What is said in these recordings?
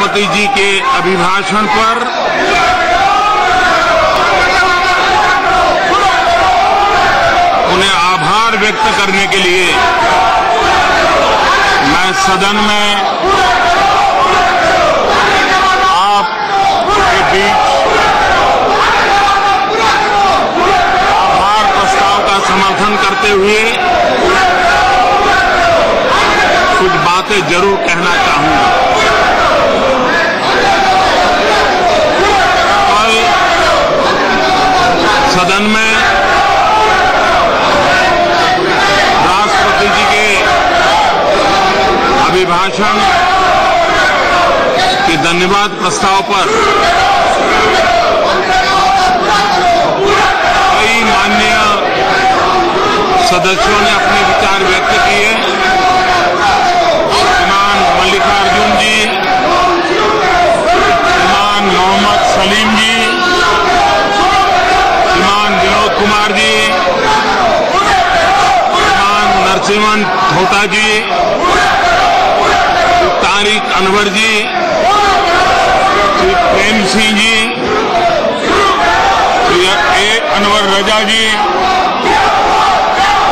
राष्ट्रपति जी के अभिभाषण पर उन्हें आभार व्यक्त करने के लिए मैं सदन में आपके बीच आभार प्रस्ताव का समर्थन करते हुए कुछ बातें जरूर कहना चाहूंगा। कल सदन में राष्ट्रपति जी के अभिभाषण के धन्यवाद प्रस्ताव पर कई माननीय सदस्यों ने अपने विचार व्यक्त किए। श्रीमान मल्लिकार्जुन जी, श्रीमान मोहम्मद सलीम जी, श्रीमान विनोद कुमार जी, श्रीमान नरसिम्हन थोटा जी, तारिक अनवर जी, श्री प्रेम सिंह जी, श्री ए अनवर रजा जी,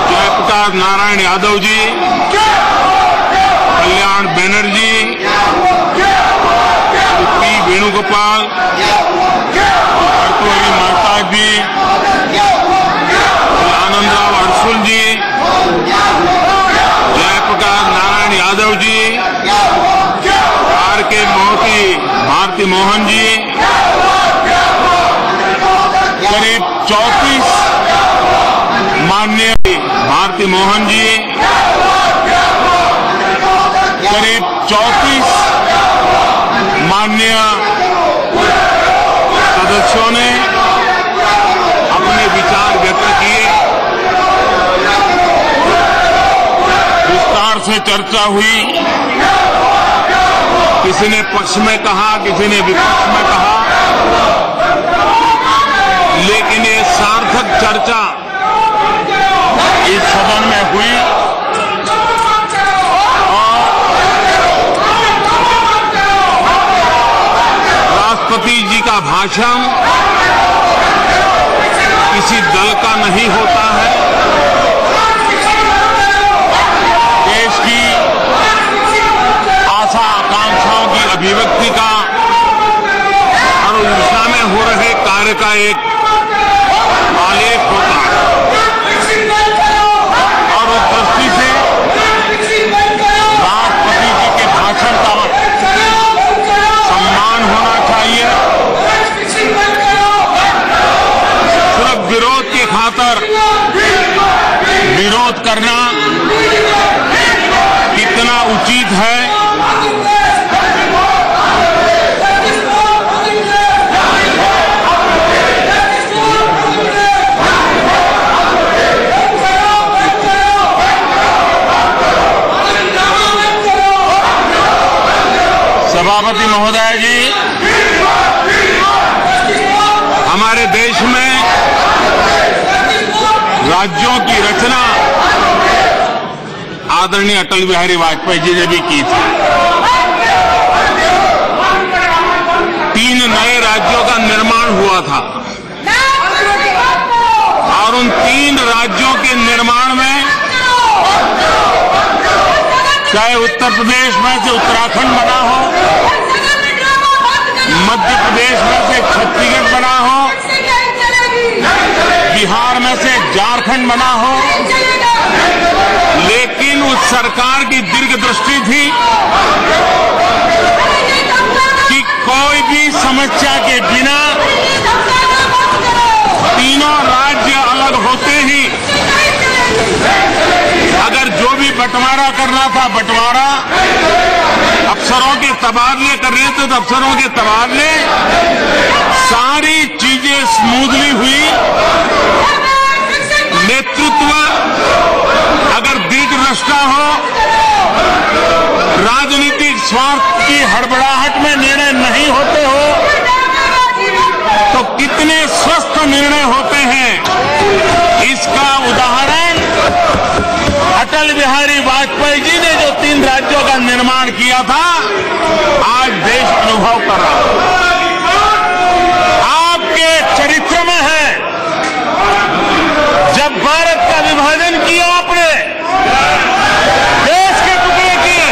जयप्रकाश नारायण यादव जी, कल्याण बनर्जी, पी वेणुगोपाल, कर्तव्य महताब जी, आनंदराव अरसुल जी, जयप्रकाश नारायण यादव जी, आर के मोहती भारती मोहन जी, करीब 34 माननीय भारती मोहन जी, करीब 34 माननीय सदस्यों ने अपने विचार व्यक्त किए। विस्तार से चर्चा हुई, किसी ने पक्ष में कहा, किसी ने विपक्ष में कहा, लेकिन ये सार्थक चर्चा इस सदन में हुई और राष्ट्रपति जी का भाषण किसी दल का नहीं होता है, देश की आशा आकांक्षाओं की अभिव्यक्ति का और उस दिशा में हो रहे कार्य का एक आलेख होता है। और उस दृष्टि से राष्ट्रपति जी के भाषण का सम्मान होना चाहिए। सिर्फ विरोध के खातिर विरोध करना कितना उचित है, सभापति महोदय जी, हमारे देश में राज्यों की रचना आदरणीय अटल बिहारी वाजपेयी जी ने भी की थी। 3 नए राज्यों का निर्माण हुआ था और उन 3 राज्यों के निर्माण में चाहे उत्तर प्रदेश में से उत्तराखंड बना हो, मध्य प्रदेश में से छत्तीसगढ़ बना हो, बिहार में से झारखंड बना हो, लेकिन उस सरकार की दीर्घ दृष्टि थी कि कोई भी समस्या के बिना तीनों राज्य अलग होते ही अगर जो भी बंटवारा करना था बंटवारा, अफसरों के तबादले करने थे तो अफसरों के तबादले, सारी चीजें स्मूथली हुई। नेतृत्व अगर दीर्घदृष्टा हो, राजनीतिक स्वार्थ की हड़बड़ाहट में निर्णय नहीं होते हो, तो कितने स्वस्थ निर्णय होते हैं, इसका उदाहरण अटल बिहारी वाजपेयी जी ने जो 3 राज्यों का निर्माण किया था, आज देश देश अनुभव कर रहा है। आपके चरित्र में है, जब भारत का विभाजन किया आपने, देश के टुकड़े किए,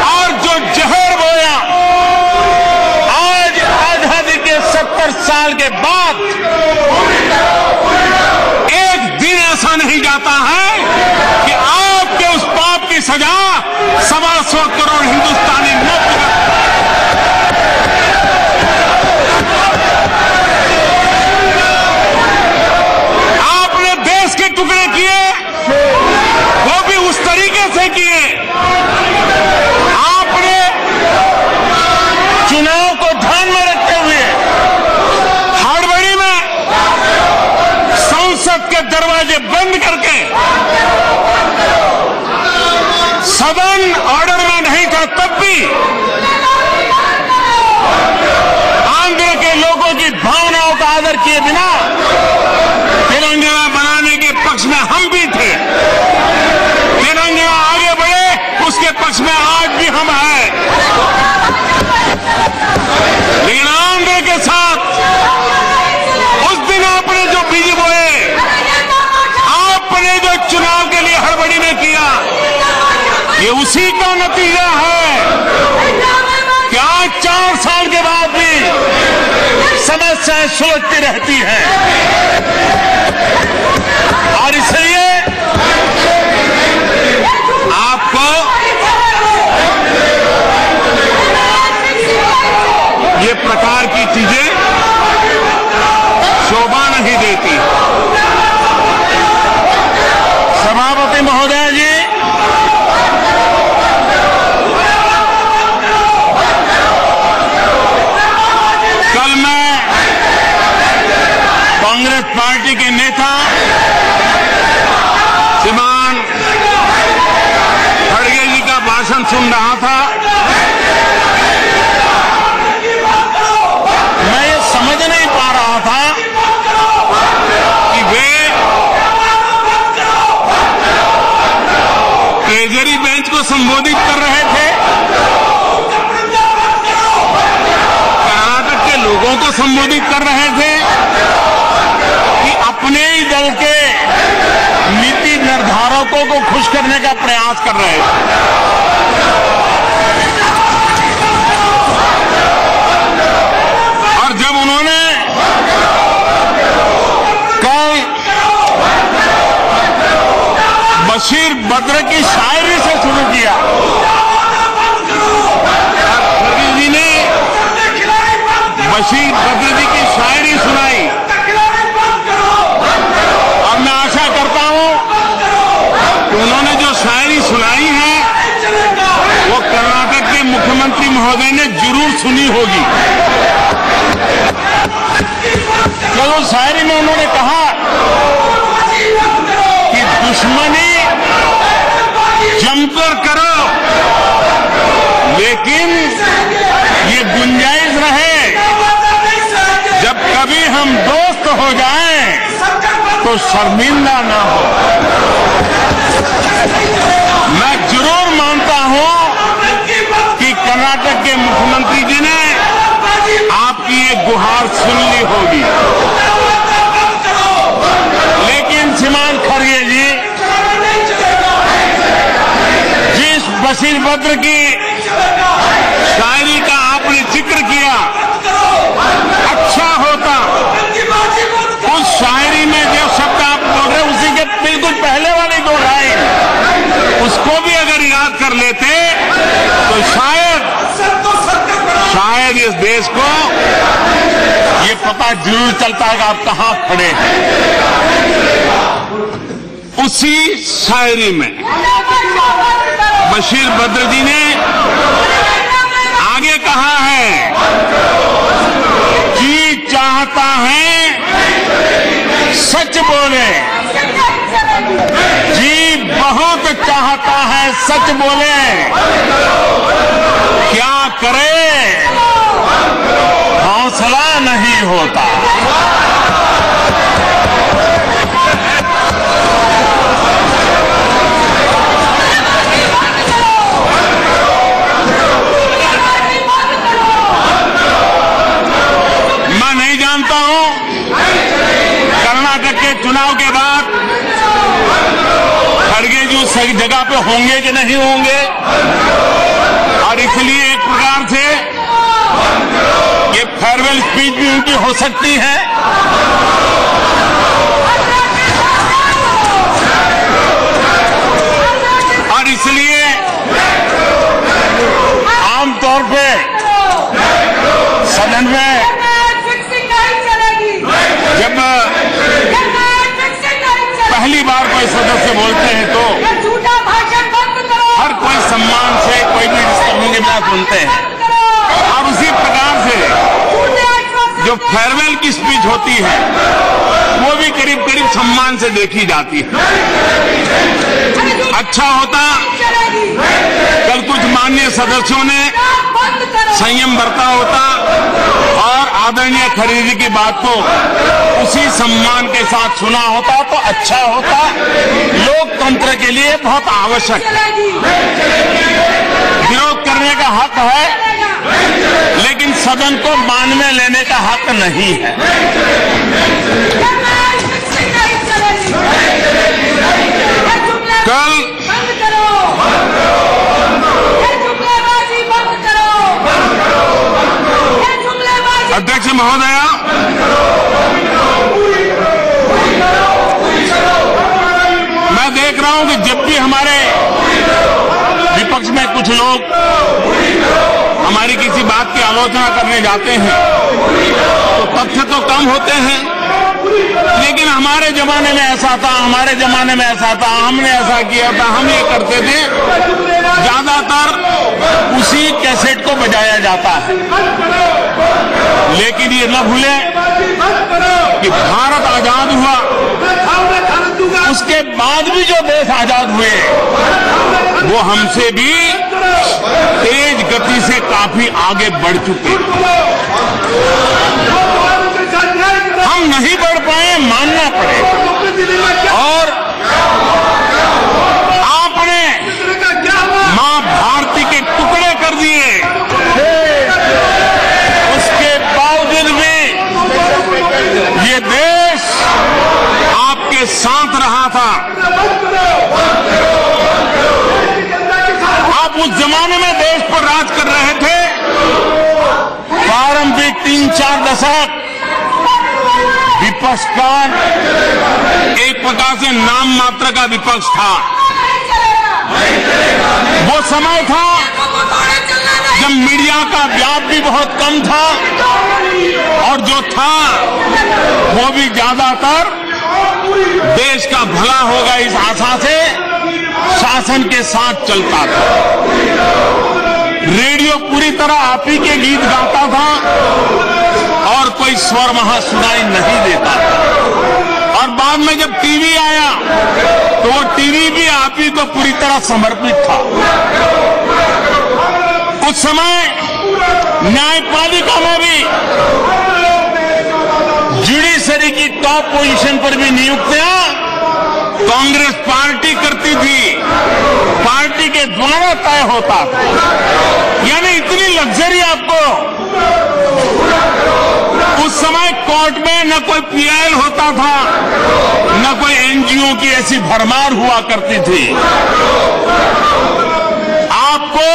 और जो जहर बोया, आज आजादी के 70 साल के बाद एक दिन ऐसा नहीं जाता है कि आपके उस पाप की सजा 125 करोड़ हिंदुस्तानी न आपने देश के टुकड़े किए, वो भी उस तरीके से किए। आपने चुनाव को ध्यान में रखते हुए हड़बड़ी में संसद के दरवाजे बंद करके, सदन ऑर्डर में नहीं था तब भी आंध्र के लोगों की भावनाओं का आदर किए बिना तेलंगाना बनाने के पक्ष में हम भी थे। तेलंगाना आगे बढ़े उसके पक्ष में आज भी हम हैं। लेकिन आंध्र के साथ उस दिन आपने जो बीज बोए, आपने जो चुनाव के लिए हड़बड़ी में किया, ये उसी का नतीजा है कि आज 4 साल के बाद भी समस्याएं सुलझती रहती हैं। और इसलिए आपको ये प्रकार की चीजें शोभा नहीं देती। सभापति महोदय जी, कल मैं कांग्रेस पार्टी के नेता श्रीमान खड़गे जी का भाषण सुन रहा था। मैं ये समझ नहीं पा रहा था कि वे केजरी बेंच को संबोधित कर रहे थे, कर्नाटक के लोगों को संबोधित कर रहे थे, कि अपने ही दल के नीति निर्धारकों को खुश करने का प्रयास कर रहे थे। और जब उन्होंने कल बशीर बद्र की शायरी से शुरू किया, खड़गे जी ने बशीर बद्र जी की शायरी सुनाई, और मैं आशा करता हूं कि उन्होंने जो शायरी सुनाई है वो कर्नाटक के मुख्यमंत्री महोदय ने जरूर सुनी होगी। तो उस शायरी में उन्होंने कहा कि दुश्मनी जमकर करो, लेकिन ये गुंजाइश रहे जब कभी हम दोस्त हो जाएं तो शर्मिंदा ना हो। मैं जरूर मानता हूं कि कर्नाटक के मुख्यमंत्री जी ने आपकी ये गुहार सुन ली होगी, लेकिन श्रीमान खड़गे जी, जिस बशीर बद्र की शायरी का आपने जिक्र किया, अच्छा होता उस शायरी में जो शब्द आप बोल रहे उसी के बिल्कुल पहले वाली 2 लाइन उसको भी अगर याद कर लेते तो शायद इस देश को ये पता जरूर चलता है कि आप कहां खड़े हैं। उसी शायरी में बशीर बद्र जी ने आगे कहा है, जी चाहता है सच बोले, जी बहुत चाहता है सच बोले, क्या करे हौसला नहीं होता। सही जगह पे होंगे कि नहीं होंगे, और इसलिए एक प्रकार से ये फेयरवेल स्पीच भी उनकी हो सकती है। और इसलिए आमतौर पे सदन में जब पहली बार कोई सदस्य बोलते हैं तो हर कोई सम्मान से कोई भी डिस्टर्बिंग के बिना सुनते हैं, और उसी प्रकार से जो फेयरवेल की स्पीच होती है वो भी करीब करीब सम्मान से देखी जाती है। अच्छा होता कल कुछ माननीय सदस्यों ने संयम बरता होता और आदरणीय खरीदी की बात को उसी सम्मान के साथ सुना होता तो अच्छा होता। लोकतंत्र के लिए बहुत आवश्यक है। विरोध करने का हक है, लेकिन सदन को मान में लेने का हक नहीं है। कल अध्यक्ष महोदया, मैं देख रहा हूं कि जब भी हमारे विपक्ष में कुछ लोग हमारी किसी बात की आलोचना करने जाते हैं तो तथ्य तो कम होते हैं, लेकिन हमारे जमाने में ऐसा था, हमारे जमाने में ऐसा था, हमने ऐसा किया था, हम ये करते थे, ज्यादातर उसी कैसेट को बजाया जाता है। लेकिन ये न भूले कि भारत आजाद हुआ, उसके बाद भी जो देश आजाद हुए वो हमसे भी तेज गति से काफी आगे बढ़ चुके। हम नहीं बढ़ पाए, मानना पड़े, और आपने मां भारती के टुकड़े कर दिए, उसके बावजूद भी ये देश आपके साथ रहा था। आप उस जमाने में देश पर राज कर रहे थे। प्रारंभिक 3-4 दशक विपक्ष का एक प्रकार से नाम मात्र का विपक्ष था। वो समय था जब मीडिया का व्याप भी बहुत कम था, और जो था वो भी ज्यादातर देश का भला होगा इस आशा से शासन के साथ चलता था। रेडियो पूरी तरह आप ही के गीत गाता था और कोई स्वर वहां सुनाई नहीं देता था। और बाद में जब टीवी आया तो वो टीवी भी आप ही को पूरी तरह समर्पित था। उस समय न्यायपालिका में भी जुडिशरी की टॉप पोजीशन पर भी नियुक्तियां कांग्रेस पार्टी करती थी, पार्टी के द्वारा तय होता था। यानी इतनी लग्जरी आपको उस समय कोर्ट में न कोई पीआईएल होता था, न कोई एनजीओ की ऐसी भरमार हुआ करती थी। आपको,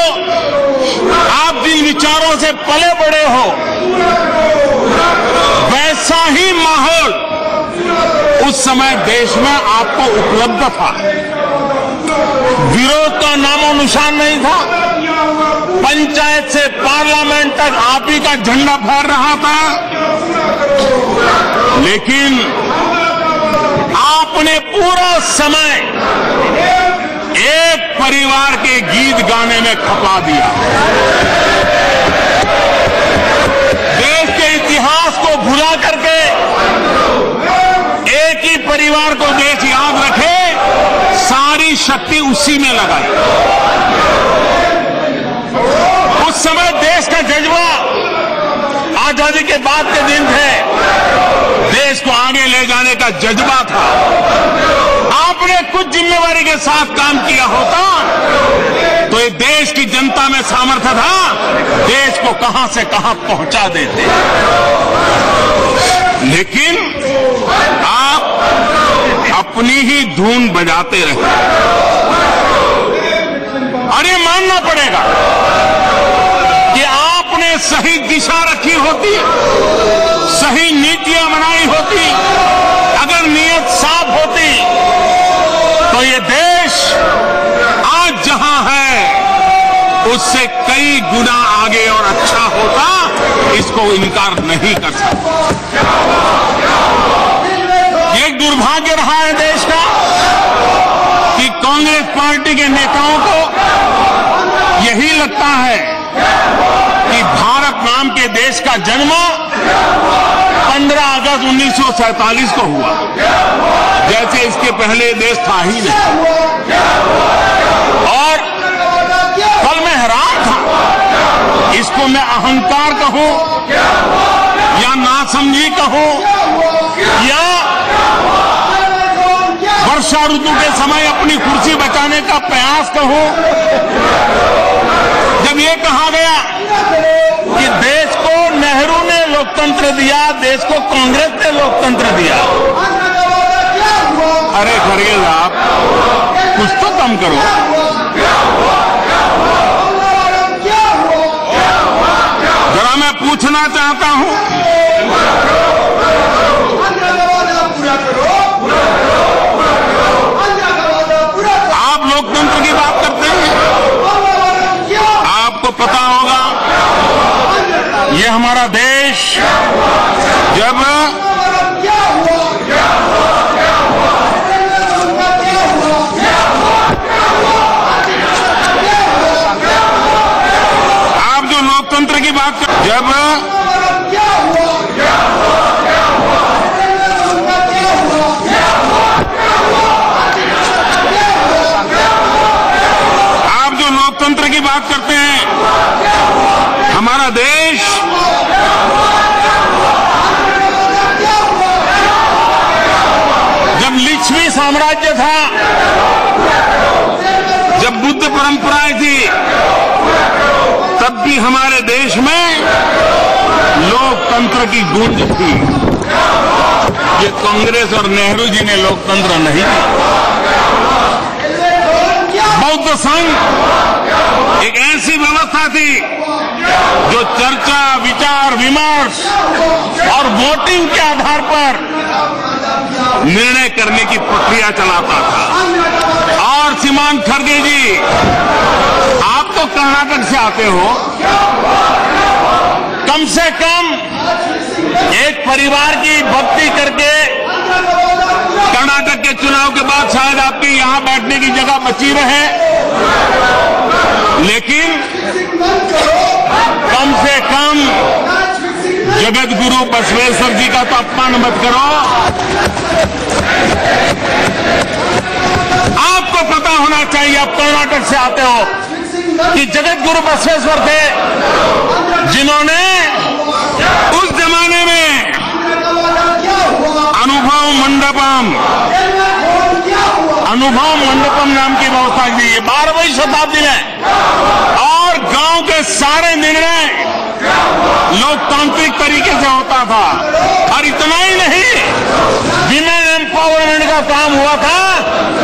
आप जिन विचारों से पले बड़े हो, वैसा ही माहौल उस समय देश में आपको उपलब्ध था। विरोध का नामो निशान नहीं था। पंचायत से पार्लियामेंट तक आप ही का झंडा फहर रहा था। लेकिन आपने पूरा समय एक परिवार के गीत गाने में खपा दिया। देश के इतिहास को भुला करके एक ही परिवार को देश याद रखे, सारी शक्ति उसी में लगाई। उस समय देश का जज्बा, आजादी के बाद के दिन थे, देश को आगे ले जाने का जज्बा था। आपने कुछ जिम्मेवारी के साथ काम किया होता तो ये देश की जनता में सामर्थ्य था, देश को कहां से कहां पहुंचा देते। लेकिन आप अपनी ही धुन बजाते रहे। और ये मानना पड़ेगा कि आपने सही दिशा रखी होती, सही नीतियां बनाई होती, अगर नीयत साफ होती तो ये देश आज जहां है उससे कई गुना आगे और अच्छा होता, इसको इनकार नहीं कर सकता। ये दुर्भाग्य रहा है देश का कि कांग्रेस पार्टी के नेताओं को यही लगता है कि भारत नाम के देश का जन्म 15 अगस्त 1947 को हुआ, जैसे इसके पहले देश था ही नहीं। और कल मैं हैरान था, इसको मैं अहंकार कहूं या नासमझी कहूं या वर्षा ऋतु के समय अपनी कुर्सी बचाने का प्रयास कहूं, जब ये कहा गया कि देश को नेहरू ने लोकतंत्र दिया, देश को कांग्रेस ने लोकतंत्र दिया। अरे खरगे साहब, कुछ तो कम करो। जरा मैं पूछना चाहता हूं, आप लोकतंत्र की बात करते हैं, आपको पता होगा ये हमारा देश जब आप जो लोकतंत्र की बात कर, जब आप जो लोकतंत्र की बात करते हैं, हमारा देश जब लिच्छवी साम्राज्य था, जब बुद्ध परंपराएं थी, तब भी हमारे देश में लोकतंत्र की गूंज थी। ये कांग्रेस और नेहरू जी ने लोकतंत्र नहीं दिया। बौद्ध संघ एक ऐसी व्यवस्था थी जो चर्चा, विचार विमर्श और वोटिंग के आधार पर निर्णय करने की प्रक्रिया चलाता था। और श्रीमान खरगे जी, आप तो कर्नाटक से आते हो, कम से कम एक परिवार की भक्ति करके कर्नाटक के चुनाव के बाद शायद आपकी यहां बैठने की जगह बची रहे, लेकिन कम से कम जगत गुरु बसवेश्वर जी का तो अपमान मत करो। आपको पता होना चाहिए, आप कर्नाटक से आते हो, कि जगत गुरु बसवेश्वर थे जिन्होंने उस जमाने में अनुभव मंडपम नाम की व्यवस्था की है 12वीं शताब्दी में। और गांव के सारे निर्णय लोकतांत्रिक तरीके से होता था। और इतना ही नहीं, विमेन एम्पावरमेंट का काम हुआ था,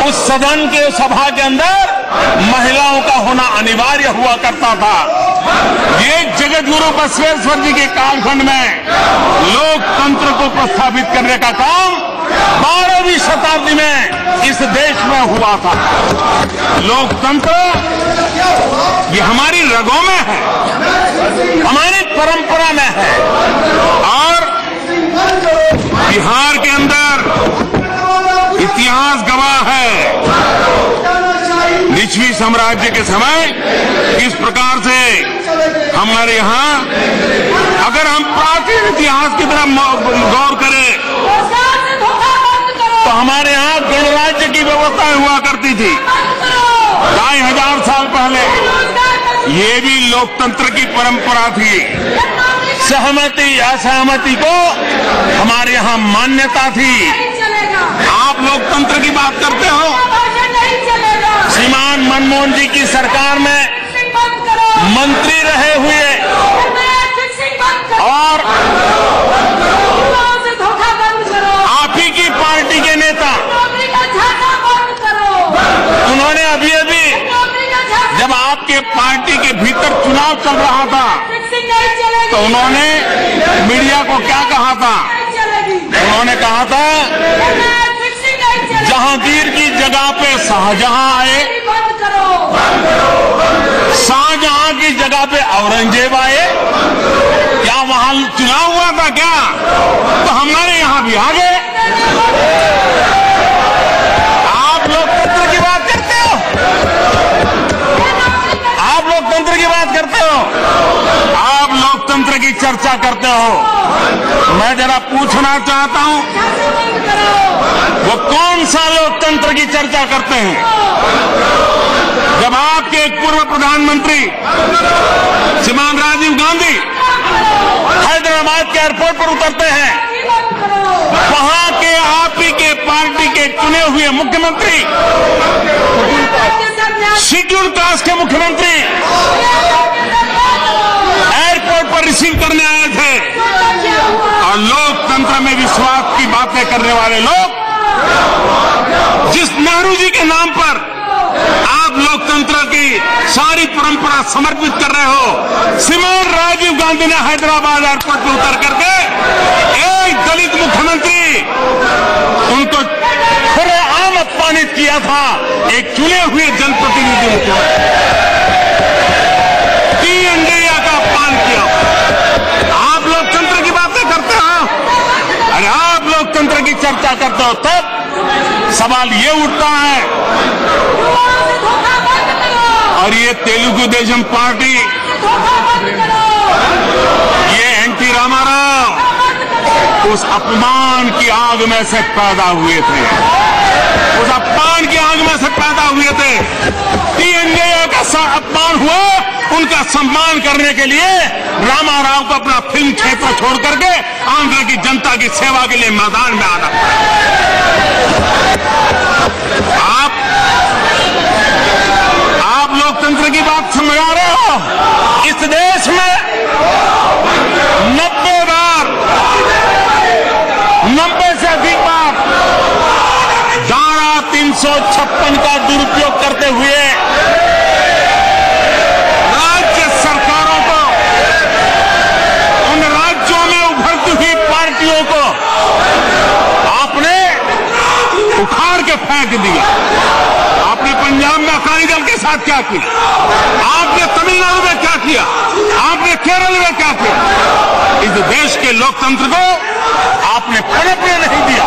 उस सदन के सभा के अंदर महिलाओं का होना अनिवार्य हुआ करता था। ये जगत गुरु बसवेश्वर जी के कालखंड में लोकतंत्र को प्रस्थापित करने का काम 12वीं शताब्दी में इस देश में हुआ था। लोकतंत्र ये हमारी रगों में है, हमारी परंपरा में है। और बिहार के अंदर इतिहास गवाह है, लिच्छवी साम्राज्य के समय किस प्रकार से हमारे यहाँ, अगर हम प्राचीन इतिहास की तरफ गौर करें तो हमारे यहाँ गणराज्य की व्यवस्था हुआ करती थी 2500 साल पहले। ये भी लोकतंत्र की परंपरा थी। सहमति असहमति को हमारे यहाँ मान्यता थी। आप लोकतंत्र की बात करते हो, श्रीमान मनमोहन जी की सरकार में मंत्री रहे हुए और आप ही की पार्टी के नेता, उन्होंने अभी अभी जब तो उन्होंने मीडिया को क्या कहा था? उन्होंने कहा था जहांगीर की जगह पे शाहजहां आए, शाहजहां की जगह पे औरंगजेब आए। क्या वहां चुनाव हुआ था क्या? तो हमारे यहां भी आ गए। आप लोकतंत्र की बात करते हो, आप लोकतंत्र की बात करते हो, आप लोकतंत्र की चर्चा करते हो। मैं जरा पूछना चाहता हूं, वो कौन सा लोकतंत्र की चर्चा करते हैं? जब आपके एक पूर्व प्रधानमंत्री श्रीमान राजीव गांधी हैदराबाद के एयरपोर्ट पर उतरते हैं, वहां के आप ही के पार्टी के चुने हुए मुख्यमंत्री, शेड्यूल्ड कास्ट के मुख्यमंत्री एयरपोर्ट पर रिसीव करने आए थे। और लोकतंत्र में विश्वास की बातें करने वाले लोग, जिस नेहरू जी के नाम पर आप लोकतंत्र की सारी परंपरा समर्पित कर रहे हो, श्रीमान राजीव गांधी ने हैदराबाद एयरपोर्ट पर उतर करके एक दलित मुख्यमंत्री, उनको खुलेआम अपमानित किया था एक चुने हुए जनप्रतिनिधि को। इंडिया का अपमान किया। आप लोकतंत्र की बातें करते हो, अरे आप लोकतंत्र की चर्चा करते हो, तब सवाल ये उठता है। और ये तेलुगु देशम पार्टी, ये एनटी रामाराव उस अपमान की आग में से पैदा हुए थे, उस अपमान की आग में से पैदा हुए थे। इंडिया का अपमान हुआ, उनका सम्मान करने के लिए रामाराव को अपना फिल्म क्षेत्र छोड़ करके आंध्र की जनता की सेवा के लिए मैदान में आना पड़ा। आप लोकतंत्र की बात समझ आ रहे हो? इस देश में 90 से अधिक बार धारा 356 का दुरुपयोग करते हुए राज्य सरकारों को, उन राज्यों में उभरती हुई पार्टियों को आपने उखाड़ के फेंक दिया। आपने पंजाब में अकाली दल के साथ क्या किया? आपने तमिलनाडु में क्या किया? आपने केरल में क्या किया? इस देश के लोकतंत्र को आपने पनपने नहीं दिया।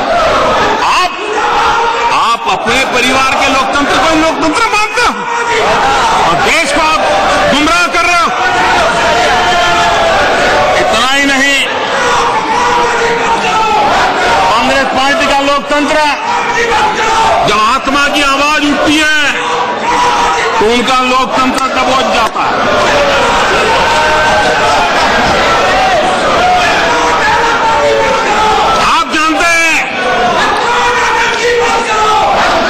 आप अपने परिवार के लोकतंत्र को लोकतंत्र मानते हो और देश को आप गुमराह कर रहे हो। इतना ही नहीं, कांग्रेस पार्टी का लोकतंत्र, जब आत्मा की आवाज उठती है तो उनका लोकतंत्र दबोच जाता है। आप जानते हैं,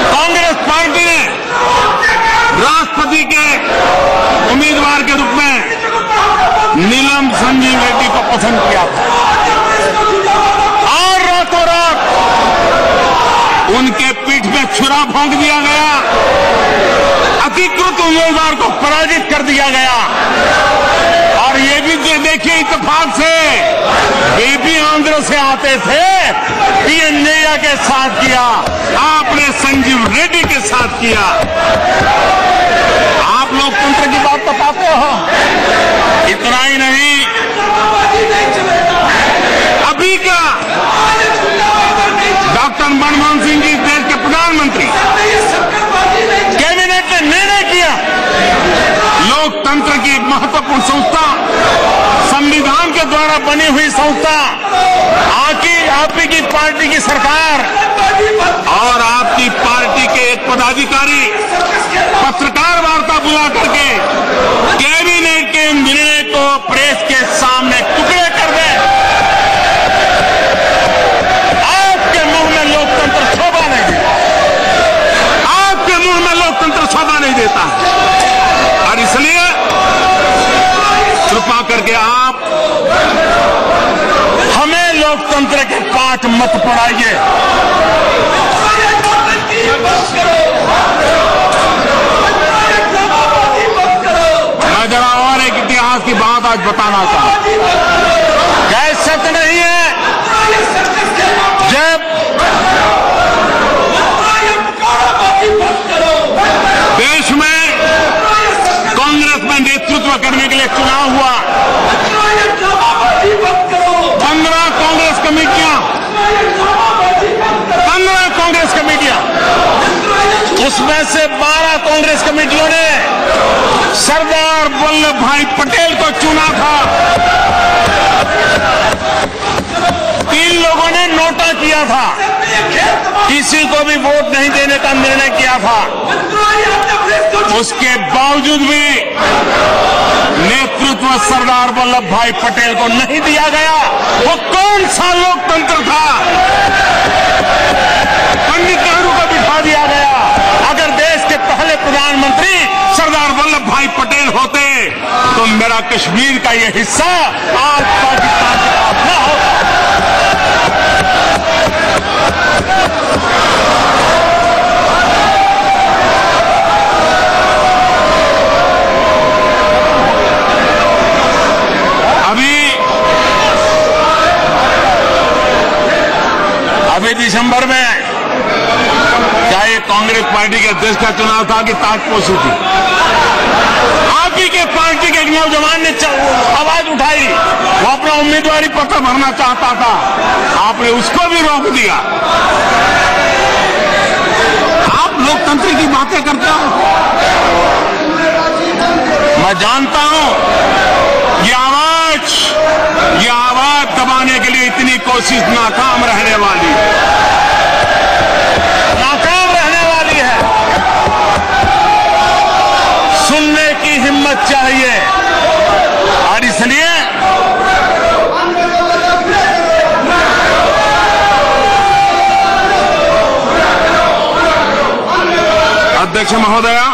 कांग्रेस पार्टी ने राष्ट्रपति के उम्मीदवार के रूप में नीलम संजीव रेड्डी को पसंद किया था और रातों रात उनके पीठ में छुरा भोंक दिया गया, अधिकृत उम्मीदवार को पराजित कर दिया गया। और ये भी देखिए, इत्तेफाक से वे भी आंध्र से आते थे, पीएनएया के साथ किया, आपने संजीव रेड्डी के साथ किया। आप लोकतंत्र की बात बताते हो। इतना ही नहीं, अभी का डॉक्टर मनमोहन सिंह जी देश के प्रधानमंत्री, कैबिनेट ने निर्णय किया लोकतंत्र की एक महत्वपूर्ण संस्था, संविधान के द्वारा बनी हुई संस्था, आपकी की पार्टी की सरकार और आपकी पार्टी के एक पदाधिकारी पत्रकार वार्ता बुला करके कैबिनेट के निर्णय को प्रेस के सामने टुकड़े कर दे। आपके मुंह में लोकतंत्र शोभा नहीं देता, आपके मुंह में लोकतंत्र शोभा नहीं देता। और इसलिए कृपा करके आप हमें लोकतंत्र के पाठ मत पढ़ाइए। मैं जरा और एक इतिहास की बात बात आज बताना चाहता हूं। क्या सच नहीं है? जब देश में कांग्रेस में नेतृत्व करने के लिए चुनाव हुआ, 15 कांग्रेस कमेटियां, 15 कांग्रेस कमेटियां, उसमें से 12 कांग्रेस कमेटियों ने सरदार वल्लभ भाई पटेल को चुना था। 3 लोगों ने नोटा किया था, किसी को भी वोट नहीं देने का निर्णय किया था। उसके बावजूद भी नेतृत्व सरदार वल्लभ भाई पटेल को नहीं दिया गया। वो कौन सा लोकतंत्र था? पंडित नेहरू को बिठा दिया गया। अगर देश के पहले प्रधानमंत्री सरदार वल्लभ भाई पटेल होते तो मेरा कश्मीर का ये हिस्सा आज पाकिस्तान का अपना होता। अभी दिसंबर में क्या ये कांग्रेस पार्टी के अध्यक्ष का चुनाव था कि ताजपोशी थी? आप ही के पार्टी के एक नौजवान ने आवाज उठाई, वो अपना उम्मीदवारी पत्र भरना चाहता था, आपने उसको भी रोक दिया। आप लोकतंत्र की बातें करते हो। मैं जानता हूं ये आवाज दबाने के लिए इतनी कोशिश नाकाम रहने वाली है। सुनने की हिम्मत चाहिए और इसलिए अध्यक्ष महोदया,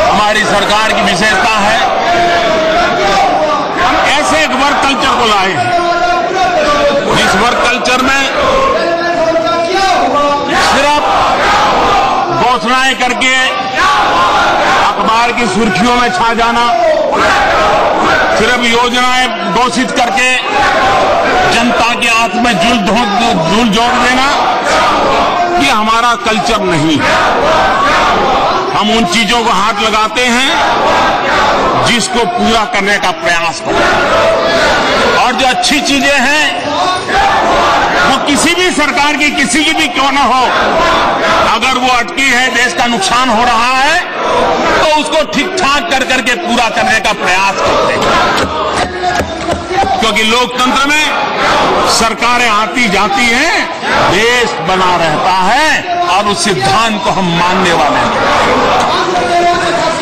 हमारी सरकार की विशेषता है ऐसे एक वर्क कल्चर को लाए हैं जिस वर्क कल्चर में सिर्फ घोषणाएं करके अखबार की सुर्खियों में छा जाना, सिर्फ योजनाएं घोषित करके जनता के हाथ में झूल जोड़ देना, ये हमारा कल्चर नहीं है। हम उन चीजों को हाथ लगाते हैं जिसको पूरा करने का प्रयास करते हैं, और जो अच्छी चीजें हैं वो किसी भी सरकार की, किसी की भी क्यों न हो, अगर वो अटकी है, देश का नुकसान हो रहा है, तो उसको ठीक ठाक कर करके पूरा करने का प्रयास करते हैं। क्योंकि लोकतंत्र में सरकारें आती जाती हैं, देश बना रहता है और उस सिद्धांत को हम मानने वाले हैं।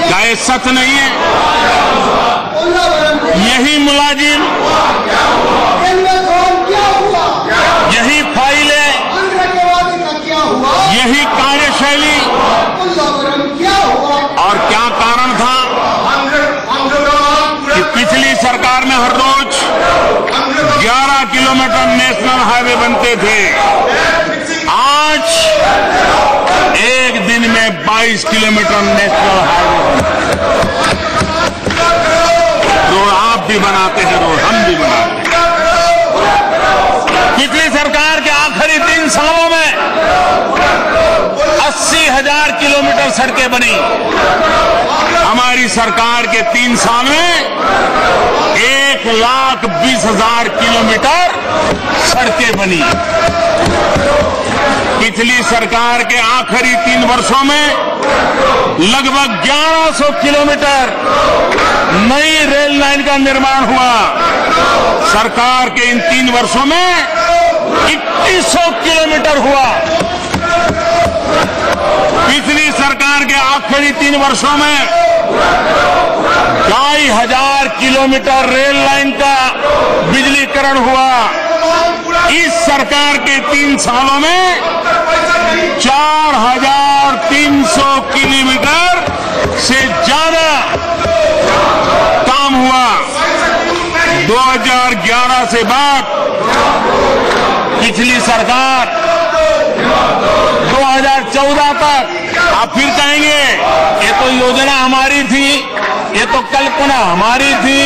क्या ये सच नहीं है? यही मुलाजिम, यही फाइलें, यही कार्यशैली, और क्या कारण था कि पिछली सरकार में हर रोज 11 किलोमीटर नेशनल हाईवे बनते थे, आज एक दिन में 22 किलोमीटर नेशनल हाईवे। रोड आप भी बनाते हैं, रोड हम भी बनाते हैं। पिछली सरकार के आखिरी 3 सालों में 80,000 किलोमीटर सड़कें बनी। हमारी सरकार के 3 साल में 1,20,000 किलोमीटर सड़कें बनी। पिछली सरकार के आखिरी 3 वर्षों में लगभग 1100 किलोमीटर नई रेल लाइन का निर्माण हुआ। सरकार के इन 3 वर्षों में 2100 किलोमीटर हुआ। पिछली सरकार के आखिरी 3 वर्षों में 2,500 किलोमीटर रेल लाइन का बिजलीकरण हुआ। इस सरकार के 3 सालों में 4,300 किलोमीटर से ज्यादा काम हुआ। 2011 से बाद पिछली सरकार 2014 तक, आप फिर कहेंगे ये तो योजना हमारी थी, ये तो कल्पना हमारी थी,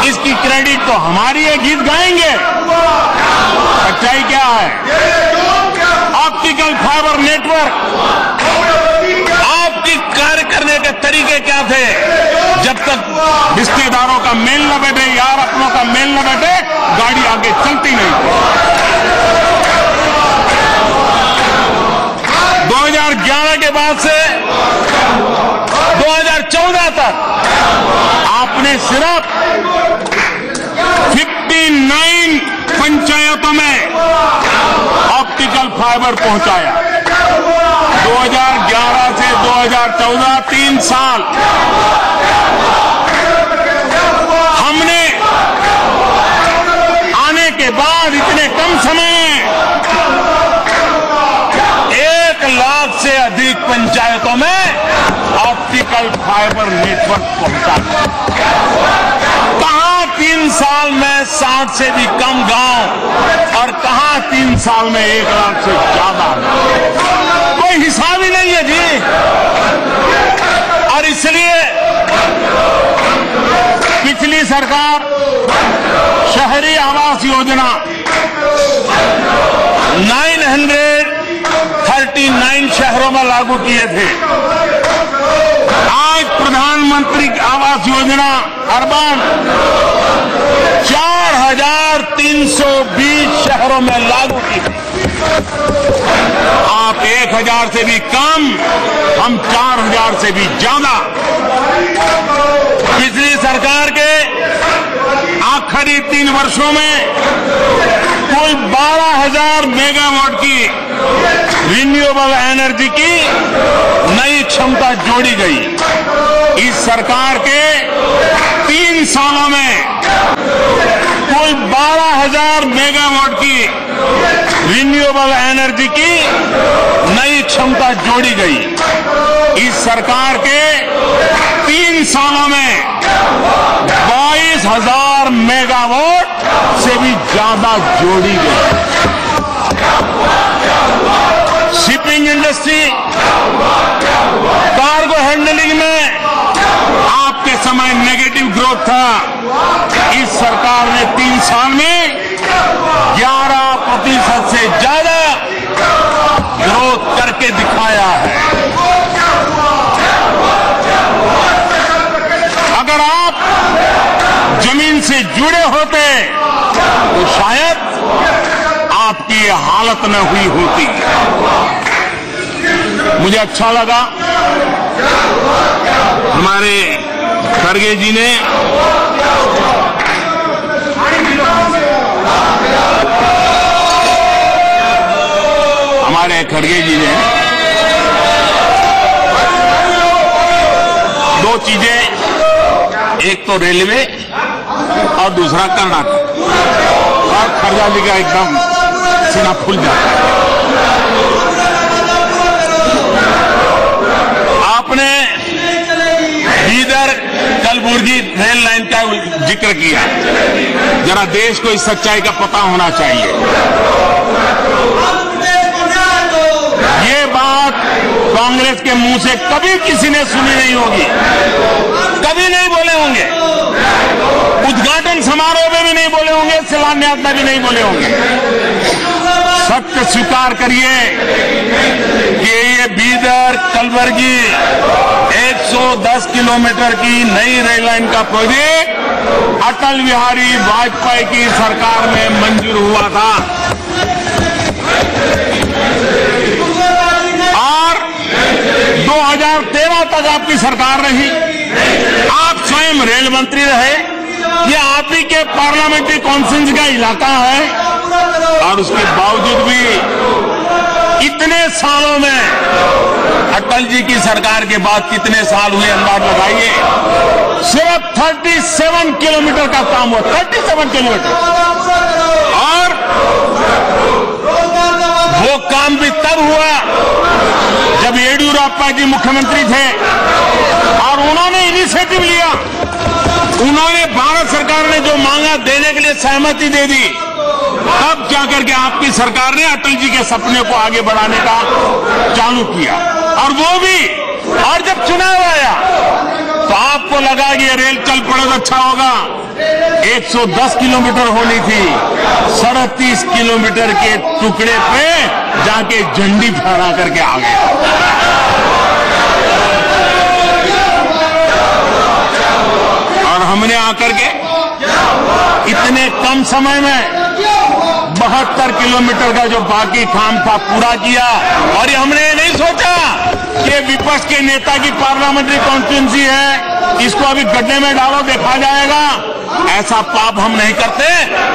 इसकी क्रेडिट तो हमारी है, गीत गाएंगे। सच्चाई क्या है? ऑप्टिकल फाइबर नेटवर्क, आपकी कार्य करने के तरीके क्या थे? जब तक रिश्तेदारों का मेल न बैठे, यार अपनों का मेल न बैठे, गाड़ी आगे चलती नहीं थी। 2011 के बाद से 2014 तक आपने सिर्फ 59 पंचायतों में ऑप्टिकल फाइबर पहुंचाया। 2011 से 2014 3 साल हमने आने के बाद इतने कम समय में 1 लाख से अधिक पंचायतों में ऑप्टिकल फाइबर नेटवर्क पहुंचा। कहां 3 साल में 60 से भी कम गांव और कहां 3 साल में 1 लाख से ज्यादा, कोई हिसाब ही नहीं है जी। और इसलिए पिछली सरकार शहरी आवास योजना 939 शहरों में लागू किए थे। आज प्रधानमंत्री आवास योजना अर्बन 4320 शहरों में लागू की। आप 1000 से भी कम, हम 4000 से भी ज्यादा। पिछली सरकार के आखिरी 3 वर्षों में कुल 12,000 मेगावाट की रिन्यूएबल एनर्जी की नई क्षमता जोड़ी गई। इस सरकार के 3 सालों में कुल 12,000 मेगावाट की रिन्यूएबल एनर्जी की नई क्षमता जोड़ी गई। इस सरकार के 3 सालों में 22,000 मेगावाट से भी ज्यादा जोड़ी गई। शिपिंग इंडस्ट्री, कार्गो हैंडलिंग में आपके समय नेगेटिव ग्रोथ था। इस सरकार ने 3 साल में 11% से ज्यादा ग्रोथ करके दिखाया है। अगर आप जमीन से जुड़े होते तो शायद आपकी ये हालत न हुई होती। मुझे अच्छा लगा हमारे खड़गे जी ने दो चीजें, एक तो रेलवे और दूसरा कर्नाटक, और खड़गा जी का एकदम सीना फूल जाता। आपने बीदर कलबुर्गी रेल लाइन का जिक्र किया। जरा देश को इस सच्चाई का पता होना चाहिए। ये बात कांग्रेस के मुंह से कभी किसी ने सुनी नहीं होगी, कभी नहीं बोले होंगे, उद्घाटन समारोह में भी नहीं बोले होंगे, शिलान्यास में भी नहीं बोले होंगे। सत्य स्वीकार करिए कि ये बीदर कलबुर्गी 110 किलोमीटर की नई रेल लाइन का प्रोजेक्ट अटल बिहारी वाजपेयी की सरकार में मंजूर हुआ था। और 2013 तक आपकी सरकार रही, आप स्वयं रेल मंत्री रहे। ये आप ही के पार्लियामेंट्री कॉन्फ्रेंस का इलाका है, और उसके बावजूद भी इतने सालों में अटल जी की सरकार के बाद कितने साल हुए अंदाज लगाइए। सिर्फ 37 किलोमीटर का काम हुआ, 37 किलोमीटर। और वो काम भी तब हुआ जब येडियुरप्पा जी मुख्यमंत्री थे और उन्होंने इनिशिएटिव लिया। उन्होंने भारत सरकार ने जो मांगा देने के लिए सहमति दे दी। तब जाकर के आपकी सरकार ने अटल जी के सपने को आगे बढ़ाने का चालू किया। और वो भी, और जब चुनाव आया तो आपको लगा कि ये रेल चल पड़े तो अच्छा होगा। 110 किलोमीटर होनी थी, 37 किलोमीटर के टुकड़े पे जाके झंडी फहरा करके आ गए। और हमने आकर के इतने कम समय में 72 किलोमीटर का जो बाकी काम था पूरा किया। और ये हमने नहीं सोचा कि विपक्ष के नेता की पार्लियामेंट्री कॉन्स्टिट्यूंसी है, इसको अभी गड्ढे में डालो देखा जाएगा। ऐसा पाप हम नहीं करते।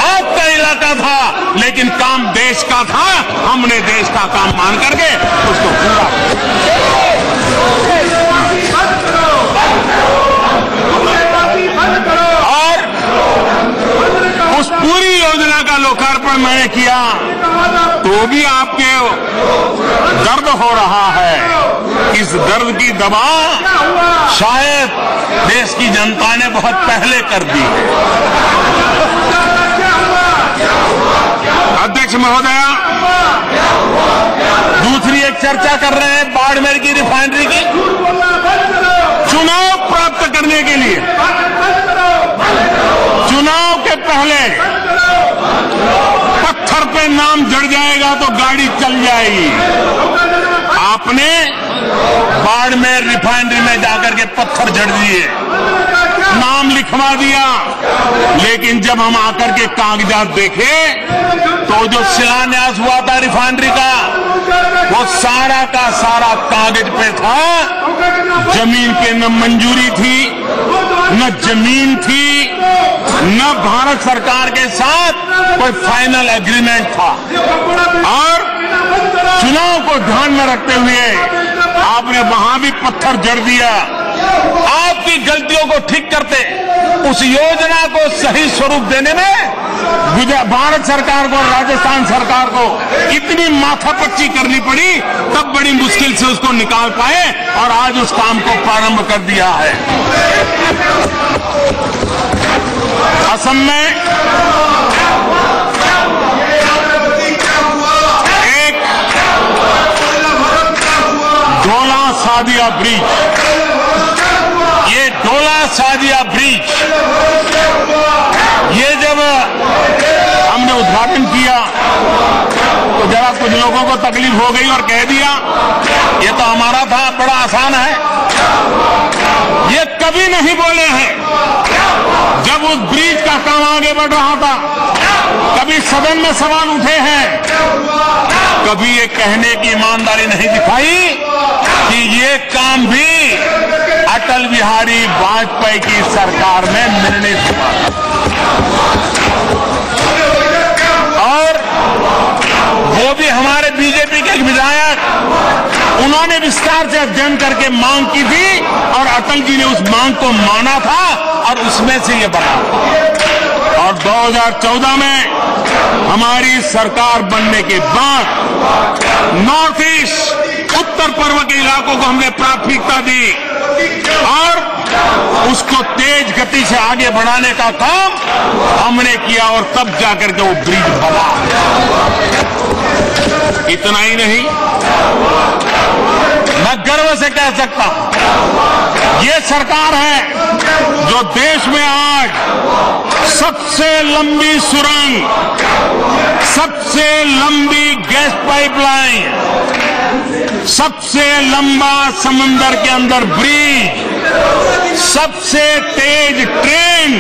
आपका इलाका था लेकिन काम देश का था, हमने देश का काम मान करके उसको पूरा और उस पूरी योजना का लोकार्पण मैंने किया तो भी आपके दर्द हो रहा है। इस दर्द की दवा शायद देश की जनता ने बहुत पहले कर दी है। अध्यक्ष महोदया, दूसरी एक चर्चा कर रहे हैं बाड़मेर की रिफाइनरी की। चुनाव प्राप्त करने के लिए चुनाव के पहले पत्थर पे नाम जड़ जाएगा तो गाड़ी चल जाएगी। आपने बाड़मेर रिफाइनरी में जाकर के पत्थर जड़ दिए, नाम लिखवा दिया, लेकिन जब हम आकर के कागजात देखे तो जो शिलान्यास हुआ था रिफाइनरी का वो सारा का सारा कागज पे था। जमीन के न मंजूरी थी, न जमीन थी, न भारत सरकार के साथ कोई फाइनल एग्रीमेंट था। और चुनाव को ध्यान में रखते हुए आपने वहां भी पत्थर जड़ दिया। आपकी गलतियों को ठीक करते, उस योजना को सही स्वरूप देने में भारत सरकार को और राजस्थान सरकार को इतनी माथापच्ची करनी पड़ी, तब बड़ी मुश्किल से उसको निकाल पाए और आज उस काम को प्रारंभ कर दिया है। असम में एक ढोला सादिया ब्रिज, ये ढोला सादिया ब्रिज, ये जब हमने उद्घाटन किया तो जरा कुछ लोगों को तकलीफ हो गई और कह दिया ये तो हमारा था, बड़ा आसान है। ये कभी नहीं बोले हैं जब उस ब्रिज का काम आगे बढ़ रहा था। कभी सदन में सवाल उठे हैं, कभी ये कहने की ईमानदारी नहीं दिखाई कि ये काम भी अटल बिहारी वाजपेयी की सरकार में निर्णय हुआ और वो भी हमारे बीजेपी के एक विधायक, उन्होंने विस्तार से अध्ययन करके मांग की थी और अटल जी ने उस मांग को माना था और उसमें से ये बना। और 2014 में हमारी सरकार बनने के बाद नॉर्थ ईस्ट उत्तर पूर्व के इलाकों को हमने प्राथमिकता दी और उसको तेज गति से आगे बढ़ाने का काम हमने किया और तब जाकर के वो ब्रिज बना। इतना ही नहीं, मैं गर्व से कह सकता हूं ये सरकार है जो देश में आज सबसे लंबी सुरंग, सबसे लंबी गैस पाइपलाइन, सबसे लंबा समंदर के अंदर ब्रिज, सबसे तेज ट्रेन,